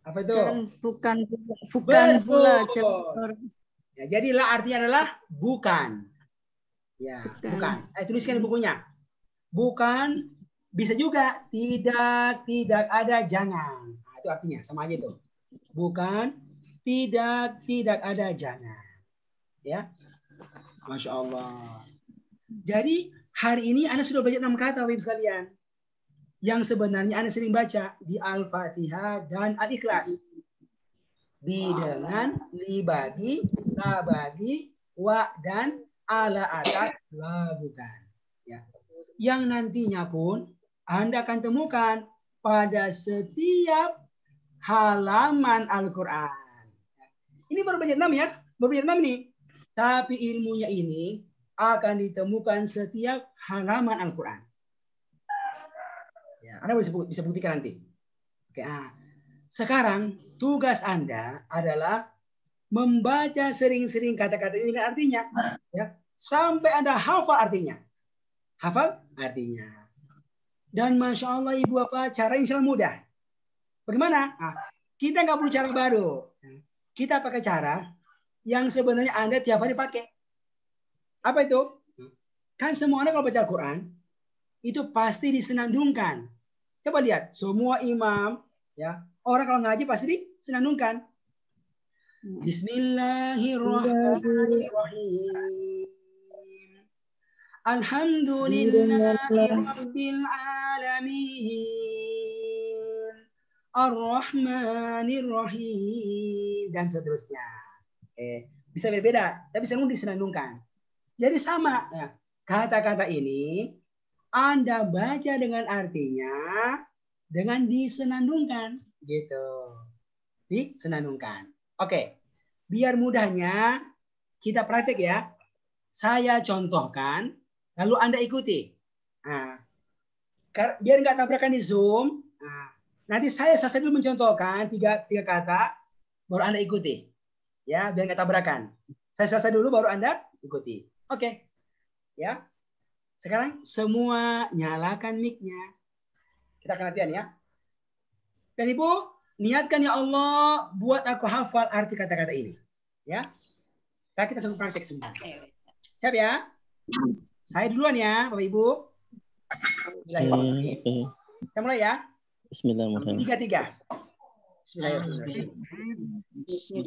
Apa itu? Dan bukan Betul. pula jalan orang. Ya, jadi la artinya adalah bukan. Ya, bukan. Tuliskan di bukunya. Bukan, bisa juga tidak ada, jangan. Nah, itu artinya sama aja itu. Bukan, tidak ada, jangan. Ya. Masya Allah. Jadi hari ini Anda sudah belajar 6 kata Bapak Ibu sekalian. Yang sebenarnya Anda sering baca di Al-Fatihah dan Al-Ikhlas. Bi dengan, li bagi, la bagi, wa dan ala atas, la bukan. Ya. Yang nantinya pun Anda akan temukan pada setiap halaman Al-Quran. Ini baru belajar 6 ya. Baru belajar 6 nih. Tapi ilmunya ini akan ditemukan setiap halaman Al-Quran. Ya, Anda bisa buktikan nanti. Oke, sekarang tugas Anda adalah membaca sering-sering kata-kata ini dengan artinya. Ya, sampai Anda hafal artinya. Hafal artinya. Dan Masya Allah Ibu Bapak, cara insya Allah mudah. Bagaimana? Kita nggak perlu cara baru. Kita pakai cara yang sebenarnya Anda tiap hari pakai. Apa itu? Kan semua orang kalau baca Al-Quran, itu pasti disenandungkan. Coba lihat, semua imam, ya, orang kalau ngaji pasti disenandungkan. Bismillahirrahmanirrahim. Alhamdulillahirabbil alamin. Ar-Rahmanir-Rahim dan seterusnya. Bisa berbeda, tapi semua disenandungkan. Jadi sama, ya. Kata-kata ini Anda baca dengan artinya dengan disenandungkan, gitu. Disenandungkan. Oke. Biar mudahnya kita praktek ya. Saya contohkan, lalu Anda ikuti. Biar nggak tabrakan di Zoom. Nanti saya selesai dulu mencontohkan tiga kata, baru Anda ikuti. Ya, biar nggak tabrakan. Saya selesai dulu, baru Anda ikuti. Oke. Ya. Sekarang semua nyalakan mic-nya. Kita akan latihan ya. Dan Ibu, niatkan ya Allah buat aku hafal arti kata-kata ini. Ya. Kita langsung praktek sebentar. Siap ya? Saya duluan ya, Bapak Ibu. Bismillahirrahmanirrahim. Kita mulai ya. Bismillahirrahmanirrahim. 3. Bismillahirrahmanirrahim.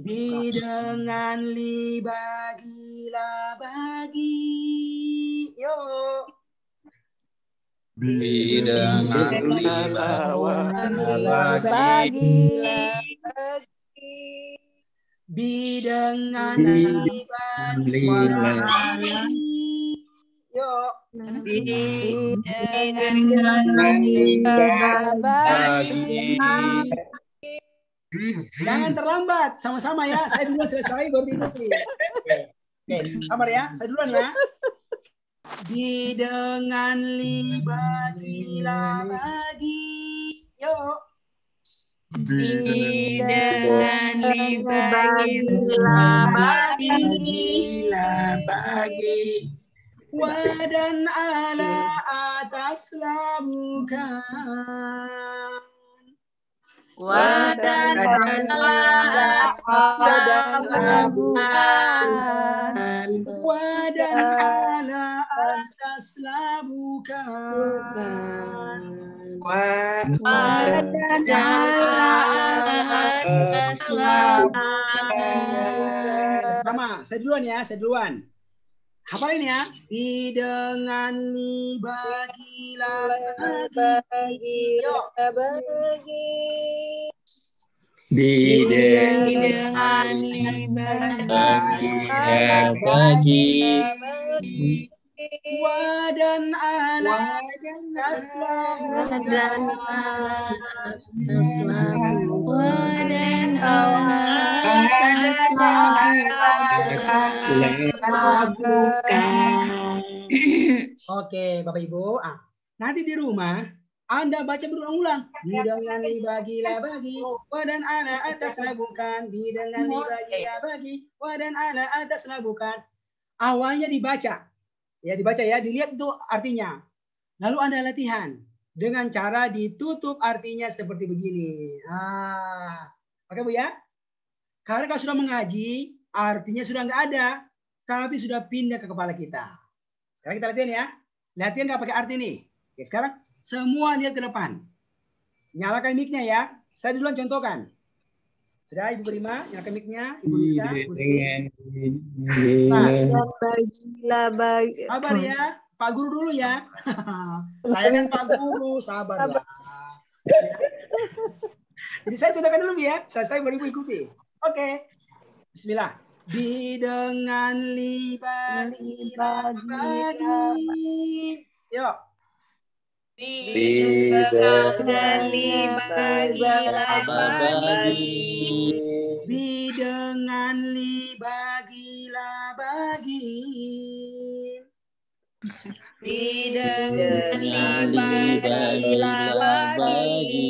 Bi dengan li bagi la bagi. Yuk. Bi dengan li la bagi. Bi dengan li bagi. Yuk. Bi dengan li bagi. Jangan terlambat, sama-sama ya. Saya duluan selesai baru diikuti. Oke, sabar ya. Saya duluan ya. Bi dengan li bagi la bagi. Yuk. Bi dengan li bagi la bagi. Wadan ala atas la bukan. Wadan ala atas la bukan. Wadan ala atas la bukan. Wadan ala atas la bukan. Sama, saya duluan ya, saya duluan. Hafalin ya. Bi dengan li bagi la bagi. Yuk. Bi dengan li bagi la bagi. Wadan ala Wadan Oke, Bapak Ibu. Nanti di rumah Anda baca berulang-ulang. Bi dengan li bagi la bagi. Wadan ala atas la bukan. Bi dengan li bagi la bagi. Wadan ala atas la bukan. Awalnya dibaca. Ya dibaca ya, dilihat itu artinya. Lalu Anda latihan dengan cara ditutup artinya seperti begini. Oke Bu ya? Karena kalau sudah mengaji, artinya sudah nggak ada, tapi sudah pindah ke kepala kita. Sekarang kita latihan ya. Latihan nggak pakai arti nih. Oke, sekarang semua lihat ke depan. Nyalakan mic-nya ya. Saya duluan contohkan. Sudah Ibu Prima, nyalakan mic-nya. Ibu Rizka. Sabar ya. Pak Guru dulu ya. Saya kan Pak Guru, sabarlah. Jadi saya contohkan dulu ya. Saya baru Ibu ikuti. Oke. Bismillah. Dengan bagi. Yuk. Dengan bagi. Dengan bagilah bagi. Dengan bagilah bagi.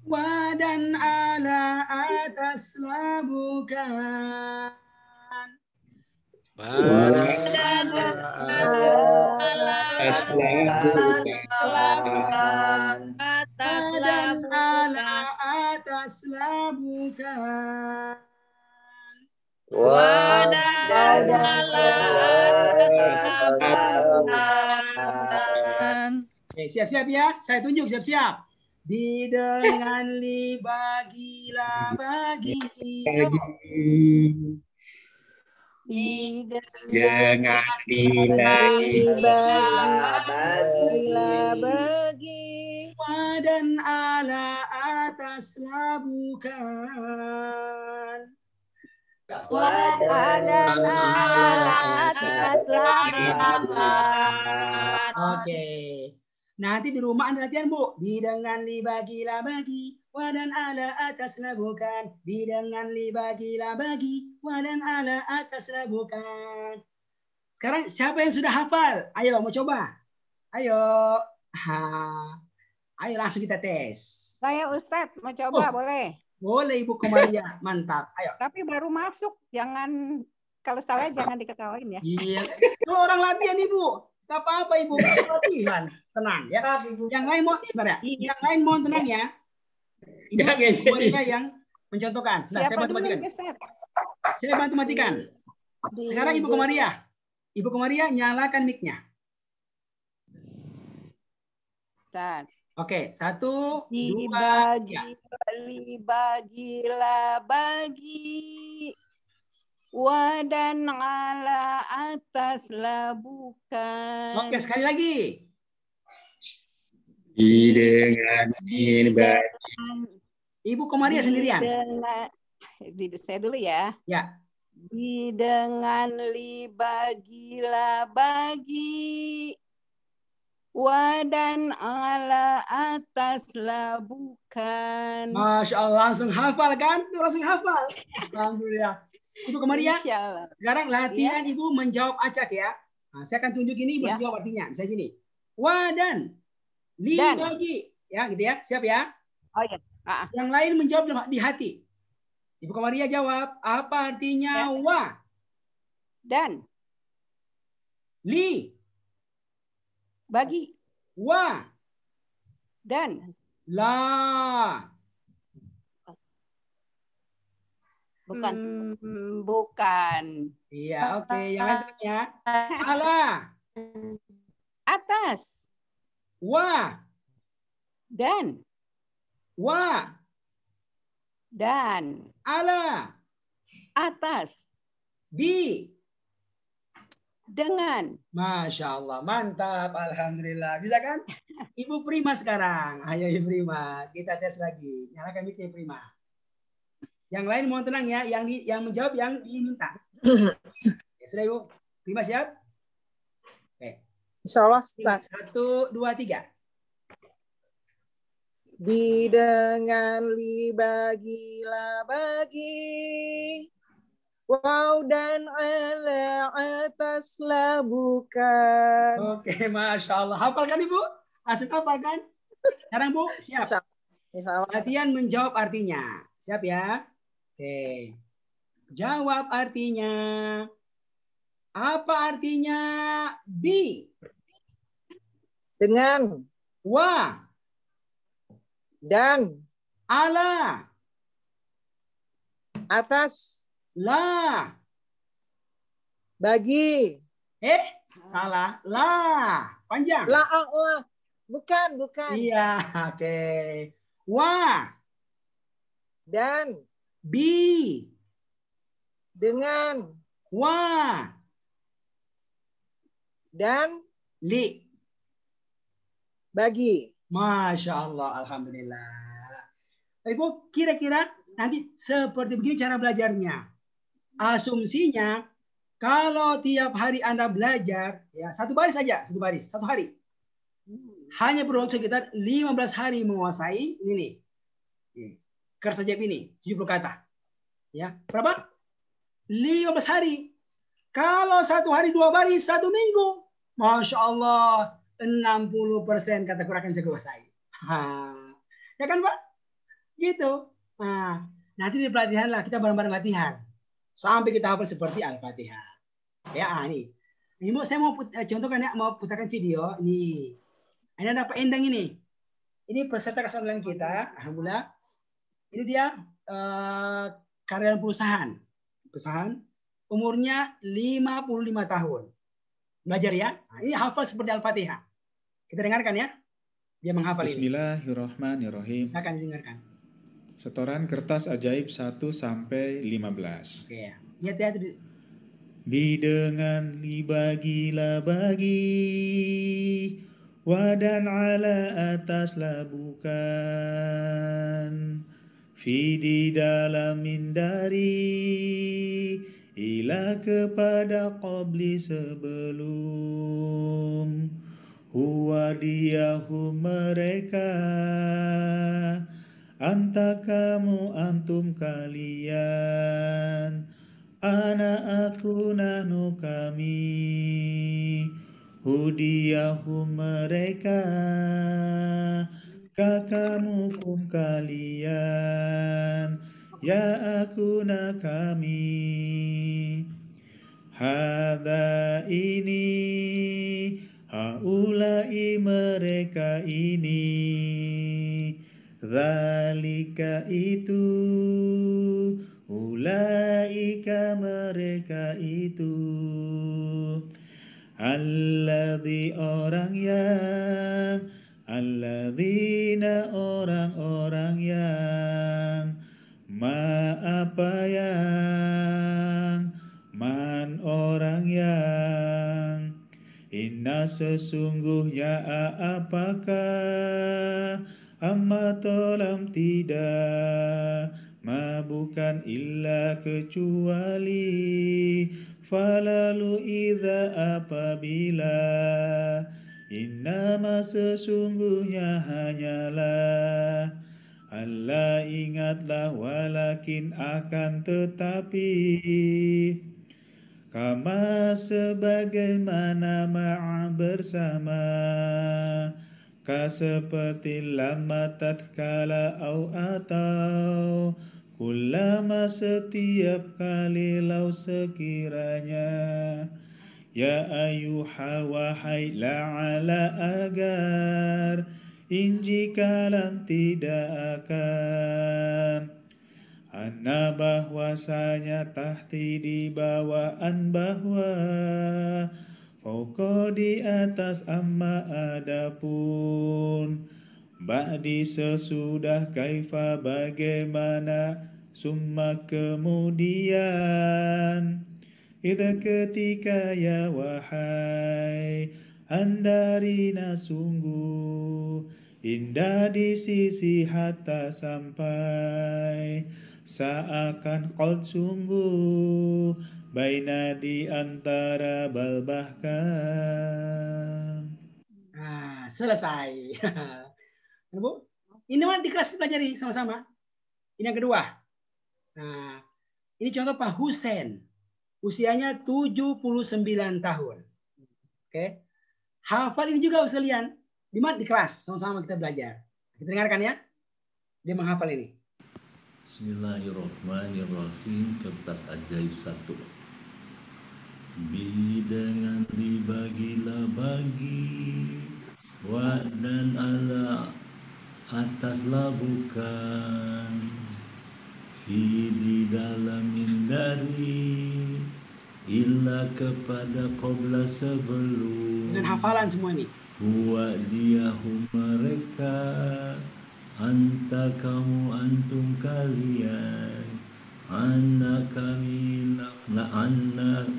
Wadan ala atas labukan. Wadan ala atas labukan. Wadan ala atas labukan. Oke, siap-siap ya. Saya tunjuk siap-siap. Dengan bagilah bagi. Dengan bagilah bagi. Wadan ala atas labukan. Wadan ala atas labukan. Oke. Nanti di rumah Anda latihan, Bu. Dengan bagilah bagi. Wadan ala atas labukan. Dengan bagilah bagi. Wadan ala atas labukan. Sekarang siapa yang sudah hafal? Ayo mau coba. Ayo. Ayo langsung kita tes. Saya Ustadz mau coba boleh? Boleh Ibu Komaria. Mantap. Ayo. Tapi baru masuk. Jangan kalau salah jangan diketawain ya. Iya. Kalau orang latihan Ibu. Gak apa-apa Ibu, latihan, tenang ya. Yang lain mau sebenarnya, yang lain mohon tenang ya. Ibu Komaria yang mencontohkan. Sudah, saya bantu matikan. Saya bantu matikan. Sekarang Ibu Komaria nyalakan mic-nya. Oke, 1, 2, 3. Bagilah bagi. Wadan ala atas labukan. Oke, sekali lagi. Dengan bagi. Ibu Komaria sendirian. Saya dulu ya. Ya. Dengan bagilah bagi. Wadan ala atas labukan. Masya Allah, langsung hafal kan? Langsung hafal. Alhamdulillah. Ibu Komaria, sekarang latihan ya. Ibu menjawab acak ya. Nah, saya akan tunjuk ini, Ibu jawab artinya. Misalnya gini, wadan, bagi, ya gitu ya, siap ya. Oh ya. Yang lain menjawab di hati. Ibu Komaria jawab, apa artinya wa? Dan. Bagi. Wa. Dan. La. Bukan. Bukan. Iya, oke. Yang lain ya. Ala. Atas. Wa. Dan. Wa. Dan. Ala. Atas. Di. Dengan. Masya Allah. Mantap. Alhamdulillah. Bisa kan? Ibu Prima sekarang. Ayo Ibu Prima. Kita tes lagi. Nyalakan mic-nya Prima. Yang lain mohon tenang ya, yang menjawab yang diminta. Ya, sudah Ibu. Prima siap? Oke. Insyaallah. 1, 2, 3. Dengan bagilah bagi. Wow dan ala atas labukan. Oke, Masya Allah. Hafal kan Ibu? Langsung hafal kan? Sekarang Bu, siap? Latihan menjawab artinya. Siap ya? Oke. Jawab artinya. Apa artinya bi? dengan wa dan ala atas la bagi salah la panjang la bukan iya oke wa dan bi dengan wa dan li bagi. Masya Allah, alhamdulillah. Ibu, kira-kira nanti seperti begini cara belajarnya. Asumsinya kalau tiap hari Anda belajar ya satu baris saja, satu hari. Hanya perlu sekitar 15 hari menguasai ini nih. Kersajab ini 70 kata. Ya, berapa? 15 hari. Kalau satu hari 2 baris, 1 minggu. Masya Allah, 60% kata Quran akan saya kuasai. Ya kan Pak? Gitu. Nah, nanti di pelatihan lah kita bareng-bareng latihan. Sampai kita hafal seperti Al-Fatihah. Ya, ini. Ini saya mau contohkan ya, mau putarkan video. Nih. Ini ada Pak Endang ini. Ini peserta kelas online kita. Alhamdulillah. Ini dia karyawan perusahaan. Umurnya 55 tahun. Belajar ya. Nah, ini hafal seperti Al-Fatihah. Kita dengarkan ya. Dia menghafal Bismillahirrahmanirrahim. Akan dengarkan. Setoran kertas ajaib 1 sampai 15. Oke ya. Lihat ya. Bidengan dibagilah bagi, wadan ala ataslah bukan, fi di dalamin dari ila kepada qabli sebelum, huwa diyahu mereka, anta kamu antum kalian, ana aku nahnu kami, hudiyahu mereka, kakamu kum kalian, ya aku na kami. Hada ini, haulai mereka ini, zalika itu, ulaika mereka itu, alladzi orang yang, alladzina orang-orang yang, ma apa yang, man orang yang, inna sesungguhnya apakah, amma tolam tidak, ma bukan illa kecuali, falalu idza apabila, innama sesungguhnya hanyalah, Allah ingatlah walakin akan tetapi, kama sebagaimana ma'a bersama, ka seperti lama tatkala au atau, kullama setiap kali lau sekiranya, ya ayuha wahai la'ala agar, injikalan tidak akan, anna bahwasanya tahti di bawaan bahwa, fauqa di atas amma adapun, ba'di sesudah kaifa bagaimana, summa kemudian, idza ketika ya wahai, andarina sungguh, indah di sisi hatta sampai, seakan qad sungguh, baina di antara bal bahkan. Nah, selesai. Bu, ini mah di kelas pelajari sama-sama. Ini yang kedua. Nah, ini contoh Pak Husen. Usianya 79 tahun. Oke. Hafal ini juga sekalian. Di mana? Di kelas. Sama-sama kita belajar. Kita dengarkan ya. Dia menghafal ini. Bismillahirrahmanirrahim. Kertas ajaib 1. Bidengan dibagilah bagi, dan ala ataslah bukan di dalam dari illa kepada qabla sebelum dengan hafalan semua ini. Huwa diahum mereka anta kamu antum kalian anak kami anak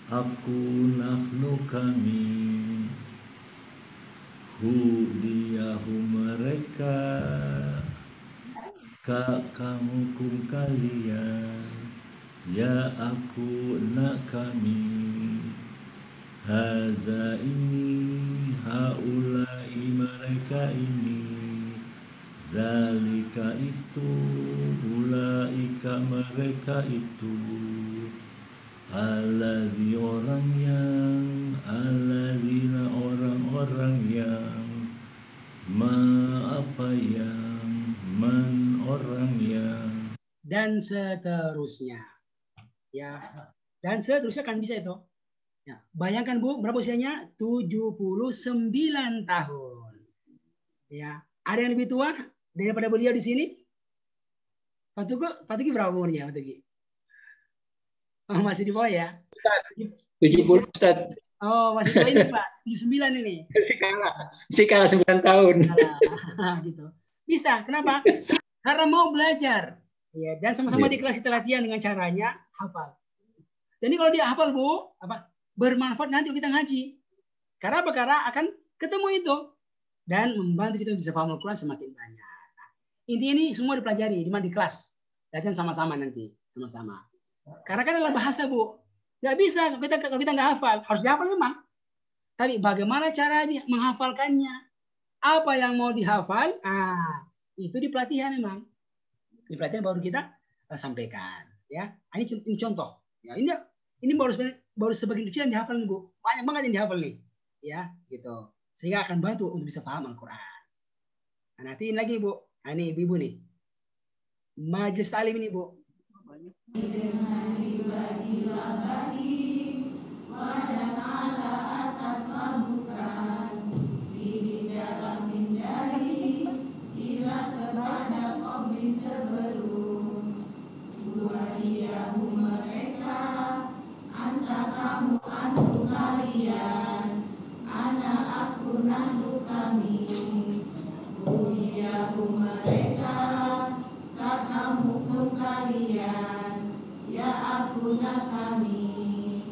aku nahnu kami hu diahum mereka kamu kum kalian ya aku nak kami haza ini haulai mereka ini zalika itu ulaika mereka itu alladzi orang yang alladzina orang-orang yang ma apa yang man orang yang dan seterusnya. Ya, dan seterusnya kan bisa itu. Ya, bayangkan Bu, berapa usianya? 79 tahun. Ya, ada yang lebih tua daripada beliau di sini? Pak Tugi berapa umurnya, Pak Tugi? Oh, masih di bawah ya? 70 Ustaz. Oh, masih tua ini Pak, 79 ini. Si kalah 9 tahun. Gitu. Bisa, kenapa? Karena mau belajar. Ya, dan sama-sama di kelas kita latihan dengan caranya hafal. Jadi kalau dia hafal Bu, bermanfaat nanti kita ngaji. Karena apa? Karena akan ketemu itu dan membantu kita bisa paham Al-Quran semakin banyak. Intinya ini semua dipelajari di kelas. Latihan sama-sama nanti, sama-sama. Karena kan adalah bahasa Bu, nggak bisa kalau kita nggak hafal. Harus dihafal memang. Tapi bagaimana cara menghafalkannya? Apa yang mau dihafal? Itu di pelatihan memang. Di pelatihan baru kita sampaikan. Ya, ini contoh. Ya, ini baru sebagian kecil yang dihafal nih Bu. Banyak banget yang dihafal nih. Ya, gitu. Sehingga akan bantu untuk bisa paham Al-Quran. Nah, nanti lagi Bu. Nah, ini ibu-ibu nih. Majelis Ta'lim ini Bu. Dengan dibagi-bagi dan ala atas bukan di dalam hindari ila kepada qabli sebelum waliyahu mereka anta kamu antum kalian anak aku nahnu kami waliyahu mereka kakamu pun kalian ya aku nak kami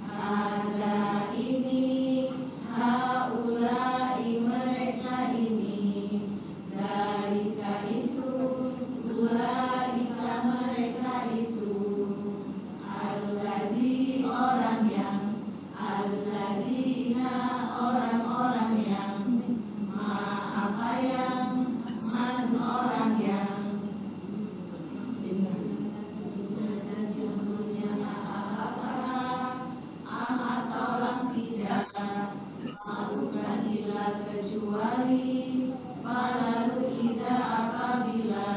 ada ini haulai mereka ini dalika itu ulaika mereka itu alladzi orang yang alladzina orang-orang yang ma apa yang man orang yang kecuali falalu idza apabila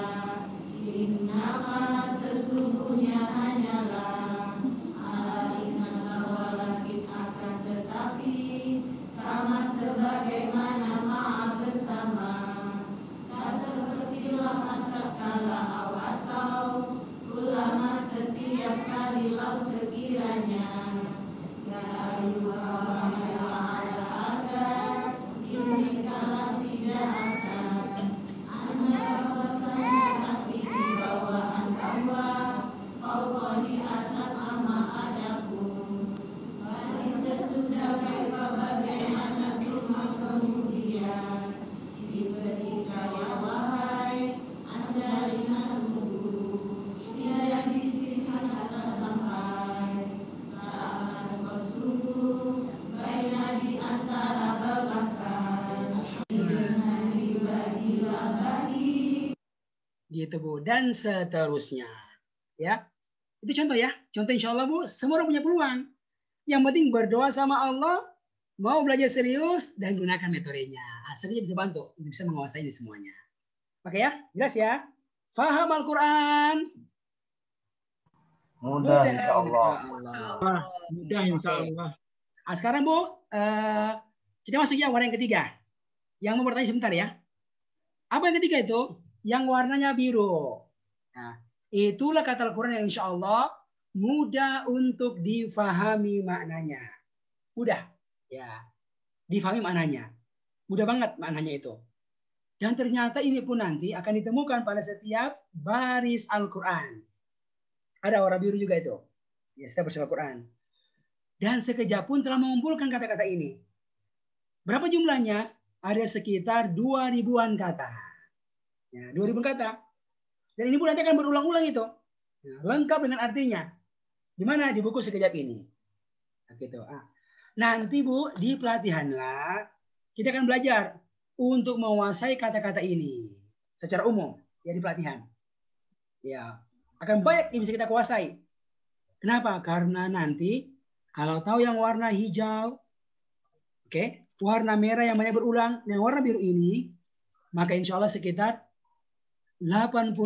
innama sesungguhnya hanyalah ala inna walakin akan tetapi kama sebagaimana ma'a bersama sepertilah tatkala awatau ulama setiap kali lau sekiranya ya ayuhal kalam tidak akan anda pesan di bawaan Allah Allah di atas sama adapun bagi sesudah kaifa bagaimana semua kemudian di ketika ya wahai anda rina sungguh tiada sisi atas sampai saat kau sungguh baina di antara gitu Bu, dan seterusnya ya. Itu contoh ya, contoh insya Allah Bu, semua orang punya peluang. Yang penting berdoa sama Allah, mau belajar serius dan gunakan metodenya. Hasilnya bisa bantu untuk bisa menguasai ini semuanya. Oke ya, jelas ya. Faham Al-Quran? Mudah insya Allah. Mudah insya Allah. Sekarang Bu, kita masuk ya warna yang ketiga. Yang mau bertanya sebentar ya. Apa yang ketiga itu? Yang warnanya biru. Nah, itulah kata Al-Quran yang insya Allah mudah untuk difahami maknanya. Mudah. Ya, difahami maknanya. Mudah banget maknanya itu. Dan ternyata ini pun nanti akan ditemukan pada setiap baris Al-Quran. Ada warna biru juga itu. Ya, setiap baris Al-Quran. Dan sekejap pun telah mengumpulkan kata-kata ini. Berapa jumlahnya? Ada sekitar 2.000-an kata. Ya, 2.000 kata. Dan ini pun nanti akan berulang-ulang itu. Ya, lengkap dengan artinya. Di mana? Di buku sekejap ini. Nah, gitu. Nanti Bu, di pelatihanlah kita akan belajar untuk menguasai kata-kata ini secara umum. Ya, di pelatihan. Ya, akan banyak yang bisa kita kuasai. Kenapa? Karena nanti kalau tahu yang warna hijau, oke, warna merah yang banyak berulang, yang warna biru ini, maka insya Allah sekitar 80%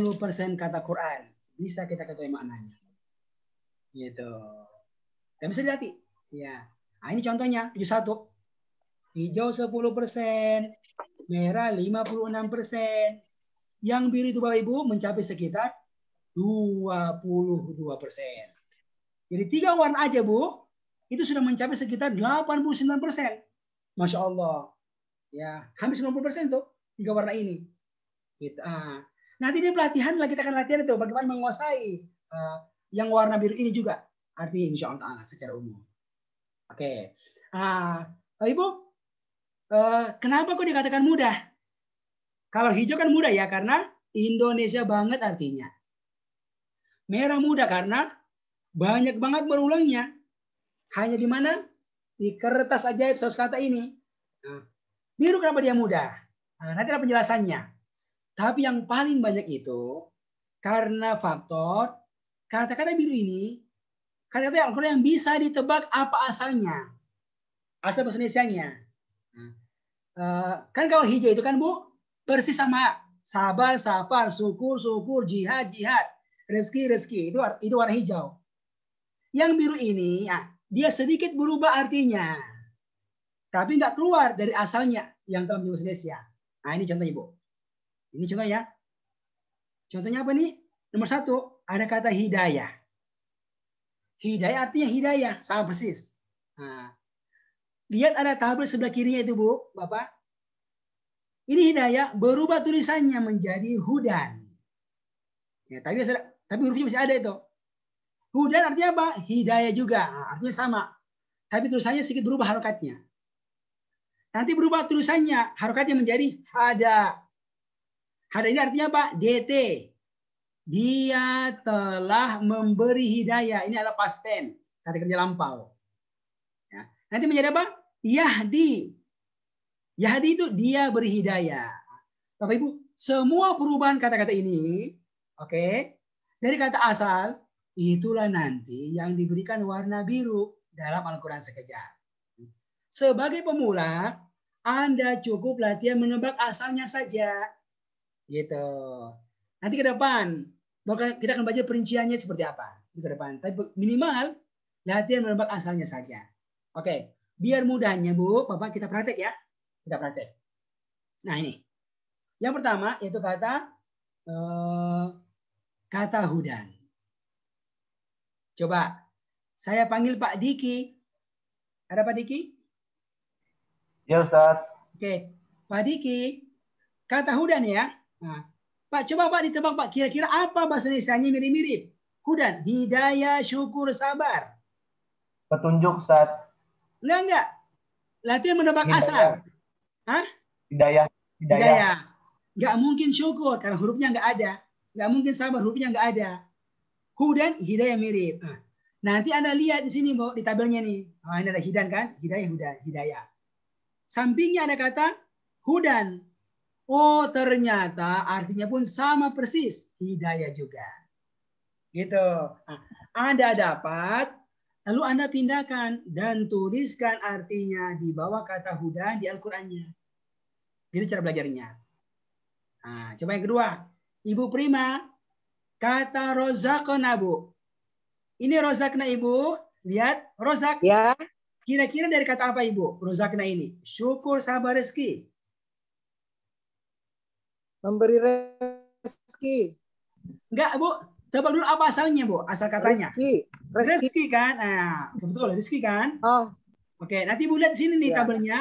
kata Quran bisa kita ketahui maknanya. Gitu. Dan bisa dilatih. Ya. Nah, ini contohnya 71. Hijau 10%, merah 56%. Yang biru itu Bapak Ibu mencapai sekitar 22%. Jadi 3 warna aja Bu, itu sudah mencapai sekitar 89%. Masya Allah. Ya, hampir 90% tuh 3 warna ini. Gitu. Nanti di pelatihan kita akan latihan itu bagaimana menguasai yang warna biru ini juga. Artinya insya Allah secara umum. Oke. Ibu, kenapa kok dikatakan mudah? Kalau hijau kan mudah ya karena Indonesia banget artinya. Merah mudah karena banyak banget berulangnya. Hanya di mana? Di kertas ajaib 100 kata ini. Biru kenapa dia mudah? Nanti ada penjelasannya. Tapi yang paling banyak itu karena faktor kata-kata biru ini, kata-kata Al-Quran yang bisa ditebak apa asalnya. Asal bahasa Indonesianya. Kan kalau hijau itu kan Bu, persis sama sabar, safar, syukur, syukur, jihad, jihad, rezeki, rezeki. Itu warna hijau. Yang biru ini, dia sedikit berubah artinya. Tapi nggak keluar dari asalnya yang dalam bahasa Indonesia. Nah ini contohnya Bu. Ini contoh ya. Contohnya apa nih? Nomor 1, ada kata hidayah. Hidayah artinya hidayah, sama persis. Lihat ada tabel sebelah kirinya itu Bu, Bapak. Ini hidayah berubah tulisannya menjadi hudan. Ya, tapi hurufnya masih ada itu. Hudan artinya apa? Hidayah juga. Artinya sama. Tapi tulisannya sedikit berubah harokatnya. Nanti berubah tulisannya, harokatnya menjadi hada. Hada ini artinya apa? DT. Dia telah memberi hidayah. Ini adalah past tense, kata kerja lampau. Ya. Nanti menjadi apa? Yahdi. Yahdi itu dia beri hidayah. Bapak Ibu, semua perubahan kata-kata ini, oke, dari kata asal, itulah nanti yang diberikan warna biru dalam Al-Quran sekejap. Sebagai pemula, Anda cukup latihan menebak asalnya saja. Gitu. Nanti ke depan, kita akan baca perinciannya seperti apa. Ke depan. Tapi minimal, latihan menebak asalnya saja. Oke. Biar mudahnya Bu, Bapak kita praktek ya. Kita praktek. Nah ini. Yang pertama, yaitu kata hudan. Coba, saya panggil Pak Diki. Ada Pak Diki? Ya Ustaz. Oke, Pak Diki, kata hudan ya. Nah, Pak, coba Pak ditebak Pak, kira-kira apa bahasa Indonesianya mirip-mirip? Hudan, hidayah, syukur, sabar. Petunjuk Ustaz. Enggak. Latihan menebak Hidayah. asal. Hah? Hidayah. Nggak mungkin syukur karena hurufnya nggak ada. Nggak mungkin sabar, hurufnya nggak ada. Hudan, hidayah mirip. Nanti Anda lihat di sini Bu, di tabelnya nih. Ini ada hidan kan? Hidayah, hudan, hidayah. Sampingnya ada kata hudan. Oh, ternyata artinya pun sama persis. Hidayah juga. Gitu. Anda dapat, lalu Anda pindahkan dan tuliskan artinya di bawah kata hudan di Al-Qur'annya. Itu cara belajarnya. Coba yang kedua. Ibu Prima, kata rozakna Bu. Ini rozakna Ibu. Lihat, rozak. Ya. Kira-kira dari kata apa Ibu? Rozakna ini. Syukur, sabar, rezeki. Memberi rezeki. Enggak, Bu. Tebak dulu apa asalnya, Bu? Asal katanya. Rezeki kan? Nah, betul, rezeki kan? Oh. Oke, nanti Bu lihat di sini nih Ya. tabelnya.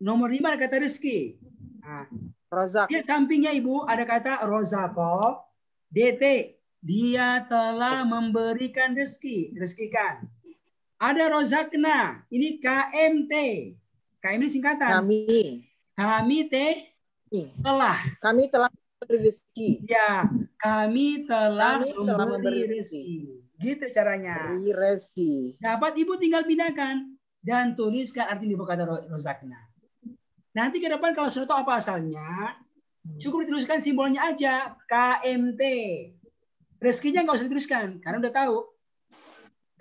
Nomor 5 ada kata rezeki. Nah, Rozak. di sampingnya Ibu ada kata rozako. DT. Dia telah memberikan rezeki. Rezekikan. Ada rozakna. Ini KMT. KM ini singkatan. Kami telah. Kami telah memberi rezeki. Ya, kami telah memberi memberi rezeki. Gitu caranya. Beri rezeki. Dapat Ibu tinggal pindahkan dan tuliskan arti di bawah kata rozakna. Nanti ke depan kalau sudah tahu apa asalnya, cukup dituliskan simbolnya aja, KMT. Rezekinya nggak usah dituliskan karena udah tahu.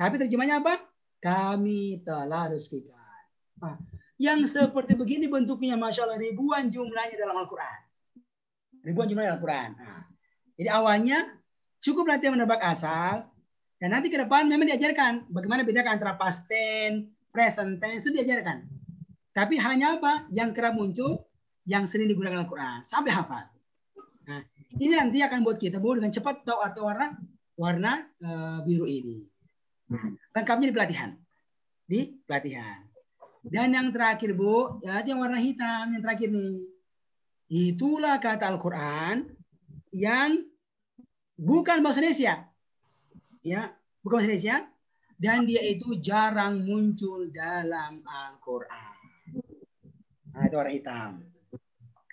Tapi terjemahnya apa? Kami telah rezekikan. Nah, yang seperti begini bentuknya, Masya Allah, ribuan jumlahnya dalam Al-Quran. Ribuan jumlahnya dalam Al-Quran. Nah, jadi awalnya cukup latihan menebak asal, dan nanti ke depan memang diajarkan bagaimana bedakan antara past tense, present tense, itu diajarkan. Tapi hanya apa? Yang kerap muncul, yang sering digunakan Al-Quran. Sampai hafal. Nah, ini nanti akan buat kita Bu dengan cepat tahu arti warna biru ini. Nah, lengkapnya di pelatihan. Di pelatihan. Dan yang terakhir Bu, ya yang warna hitam yang terakhir nih. Itulah kata Al-Quran yang bukan bahasa Indonesia. Ya, bukan bahasa Indonesia, dan dia itu jarang muncul dalam Al-Quran. Nah, itu warna hitam.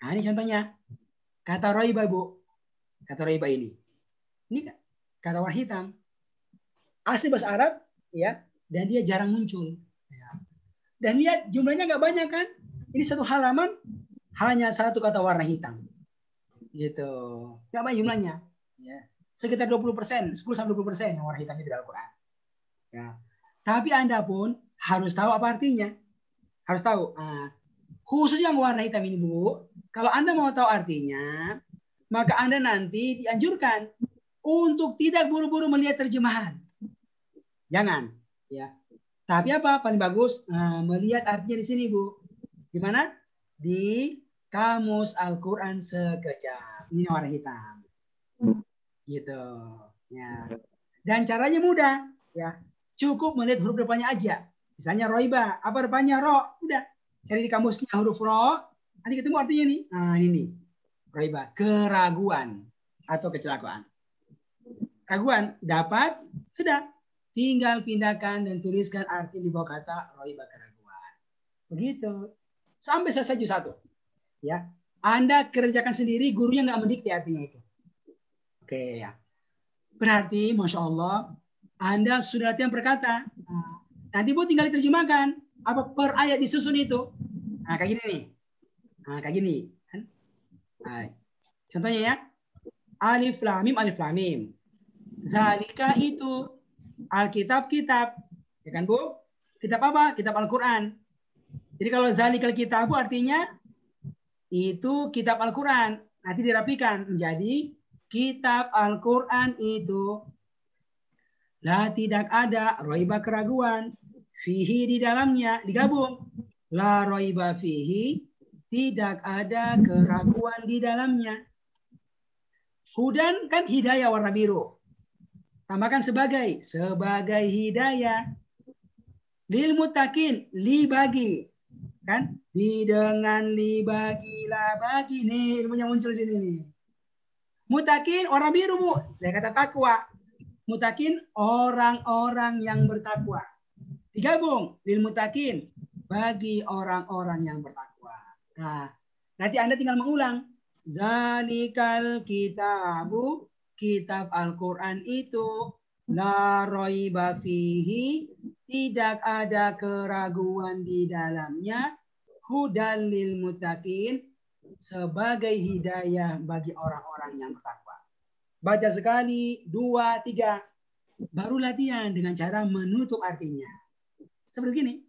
Nah, ini contohnya. Kata roiba, Bu. Kata roiba ini. Ini kata warna hitam. Asli bahasa Arab, ya, dan dia jarang muncul. Ya. Dan lihat jumlahnya nggak banyak kan? Ini satu halaman hanya satu kata warna hitam. Gitu. Nggak banyak jumlahnya. Ya. Sekitar 20%, 10-20% yang warna hitam itu di Al-Quran. Ya. Tapi Anda pun harus tahu apa artinya. Harus tahu. Khusus yang warna hitam ini, Bu, kalau Anda mau tahu artinya, maka Anda nanti dianjurkan untuk tidak buru-buru melihat terjemahan. Jangan. Ya. Tapi apa? Paling bagus melihat artinya di sini, Bu. Di mana? Di Kamus Al-Quran Sekejap. Ini warna hitam. Gitu. Ya. Dan caranya mudah. Ya. Cukup melihat huruf depannya aja. Misalnya roiba. Apa depannya? Ro. Udah. Cari di kamusnya huruf ro. Nanti ketemu artinya nih. Nah, ini nih. Roiba. Keraguan. Atau kecelakaan. Raguan. Dapat. Sudah. Tinggal pindahkan dan tuliskan arti di bawah kata roiba keraguan. Begitu. Sampai selesai juz 1. Ya. Anda kerjakan sendiri, gurunya nggak mendikte artinya itu. Oke ya. Berarti Masya Allah, Anda sudah latihan berkata. Nanti Bu tinggal diterjemahkan. Apa per ayat disusun itu. Nah, kayak gini nih. Nah, kayak gini. Nah, contohnya ya. Alif lam mim, alif lam mim. Zalika itu. Alkitab kitab, ya kan Bu? Kitab apa? Kitab Al-Quran. Jadi kalau zalikal kitabu artinya itu kitab Al-Quran. Nanti dirapikan menjadi kitab Al-Quran itu. Lah tidak ada roiba keraguan. Fihi di dalamnya digabung. La roiba fihi, tidak ada keraguan di dalamnya. Hudan kan hidayah warna biru. Tambahkan sebagai hidayah. Lil muttaqin, li bagi. Kan? Di dengan li bagi, la bagi. Nih ilmunya muncul sini nih. Muttaqin orang biru, Bu. Dari kata takwa. Muttaqin orang-orang yang bertakwa. Digabung. Lil muttaqin, bagi orang-orang yang bertakwa. Nah, nanti Anda tinggal mengulang. Zalikal kitabu, kitab Al-Quran itu, la roiba fihi, tidak ada keraguan di dalamnya, hudal lil muttaqin, sebagai hidayah bagi orang-orang yang bertakwa. Baca sekali, 2, 3, baru latihan dengan cara menutup artinya. Seperti ini.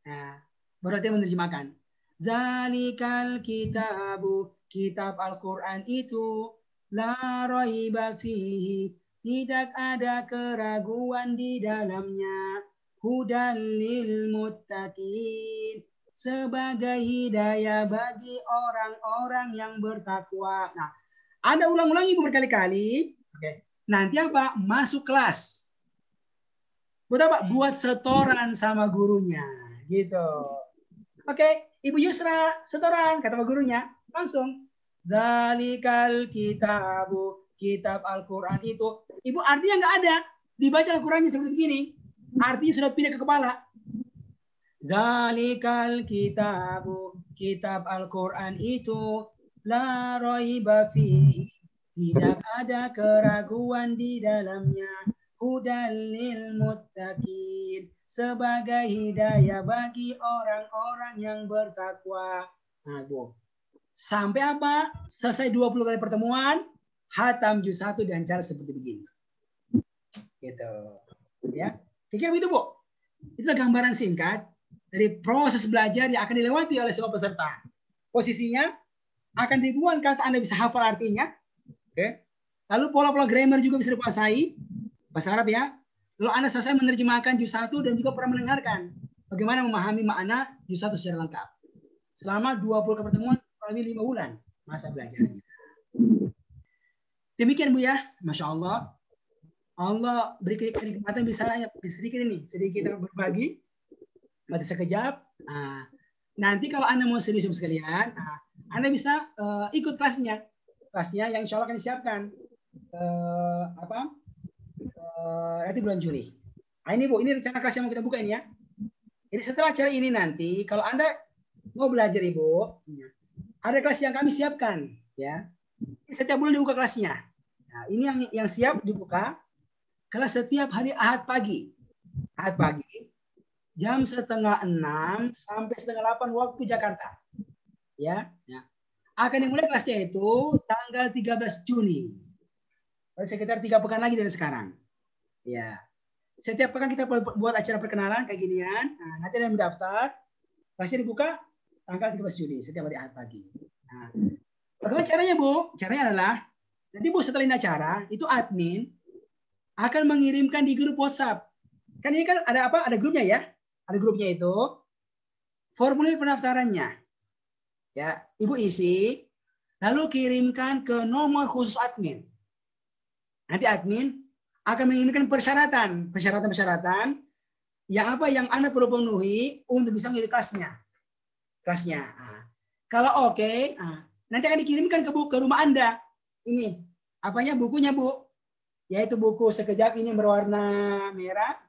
Nah, baru latihan menerjemahkan. Zalikal kitabu, kitab Al-Quran itu, la raiba fihi, tidak ada keraguan di dalamnya, hudal lil muttaqin, sebagai hidayah bagi orang-orang yang bertakwa. Nah, Anda ulang-ulang Ibu berkali-kali. Oke. Nanti apa? Masuk kelas. Buat apa? Buat setoran sama gurunya. Gitu. Oke, Ibu Yusra setoran kata gurunya. Langsung. Zalikal kitabu, kitab Al-Quran itu. Ibu artinya nggak ada. Dibaca Al-Qurannya seperti begini. Artinya sudah pindah ke kepala. Zalikal kitabu, kitab Al-Quran itu. La raiba fihi. Tidak ada keraguan di dalamnya. Hudal lil muttaqin. Sebagai hidayah bagi orang-orang yang bertakwa. Nah, Bu. Sampai apa? Selesai 20 kali pertemuan, hatam juz 1 dengan cara seperti begini. Gitu. Ya. Kira-kira begitu, Bu. Itulah gambaran singkat dari proses belajar yang akan dilewati oleh semua peserta. Posisinya akan ribuan kata Anda bisa hafal artinya. Oke. Lalu pola-pola grammar juga bisa dikuasai. Bahasa Arab ya. Lalu Anda selesai menerjemahkan juz 1 dan juga pernah mendengarkan bagaimana memahami makna juz 1 secara lengkap. Selama 20 kali pertemuan kurang lebih 5 bulan masa belajarnya. Demikian Bu ya, Masya Allah. Allah beri kenikmatan bisa sedikit ini, sedikit berbagi, mati sekejap. Nah, nanti kalau Anda mau serius sekalian, Anda bisa ikut kelasnya yang insya Allah akan disiapkan nanti bulan Juli. Nah, ini Bu, ini rencana kelas yang mau kita buka ini ya. Jadi setelah acara ini nanti, kalau Anda mau belajar Ibu, ada kelas yang kami siapkan, ya. Setiap bulan dibuka kelasnya. Nah, ini yang siap dibuka kelas setiap hari Ahad pagi. Ahad pagi, jam 5:30 sampai 7:30 waktu Jakarta. Ya. Akan dimulai kelasnya itu tanggal 13 Juni. Sekitar 3 pekan lagi dari sekarang. Ya. Setiap pekan kita buat acara perkenalan kayak ginian. Nah, nanti ada yang mendaftar. Kelasnya dibuka tanggal 13 Juni, setiap hari Ahad pagi. Nah, bagaimana caranya, Bu? Caranya adalah, nanti Bu setelah ini acara, itu admin akan mengirimkan di grup WhatsApp. Kan ini kan ada apa? Ada grupnya ya. Ada grupnya itu. Formulir pendaftarannya. Ya, Ibu isi, lalu kirimkan ke nomor khusus admin. Nanti admin akan mengirimkan persyaratan yang apa yang Anda perlu penuhi untuk bisa mengikuti kelasnya. Nah, kalau oke, nanti akan dikirimkan ke rumah Anda. Ini apanya bukunya Bu? Yaitu buku Sekejap ini berwarna merah.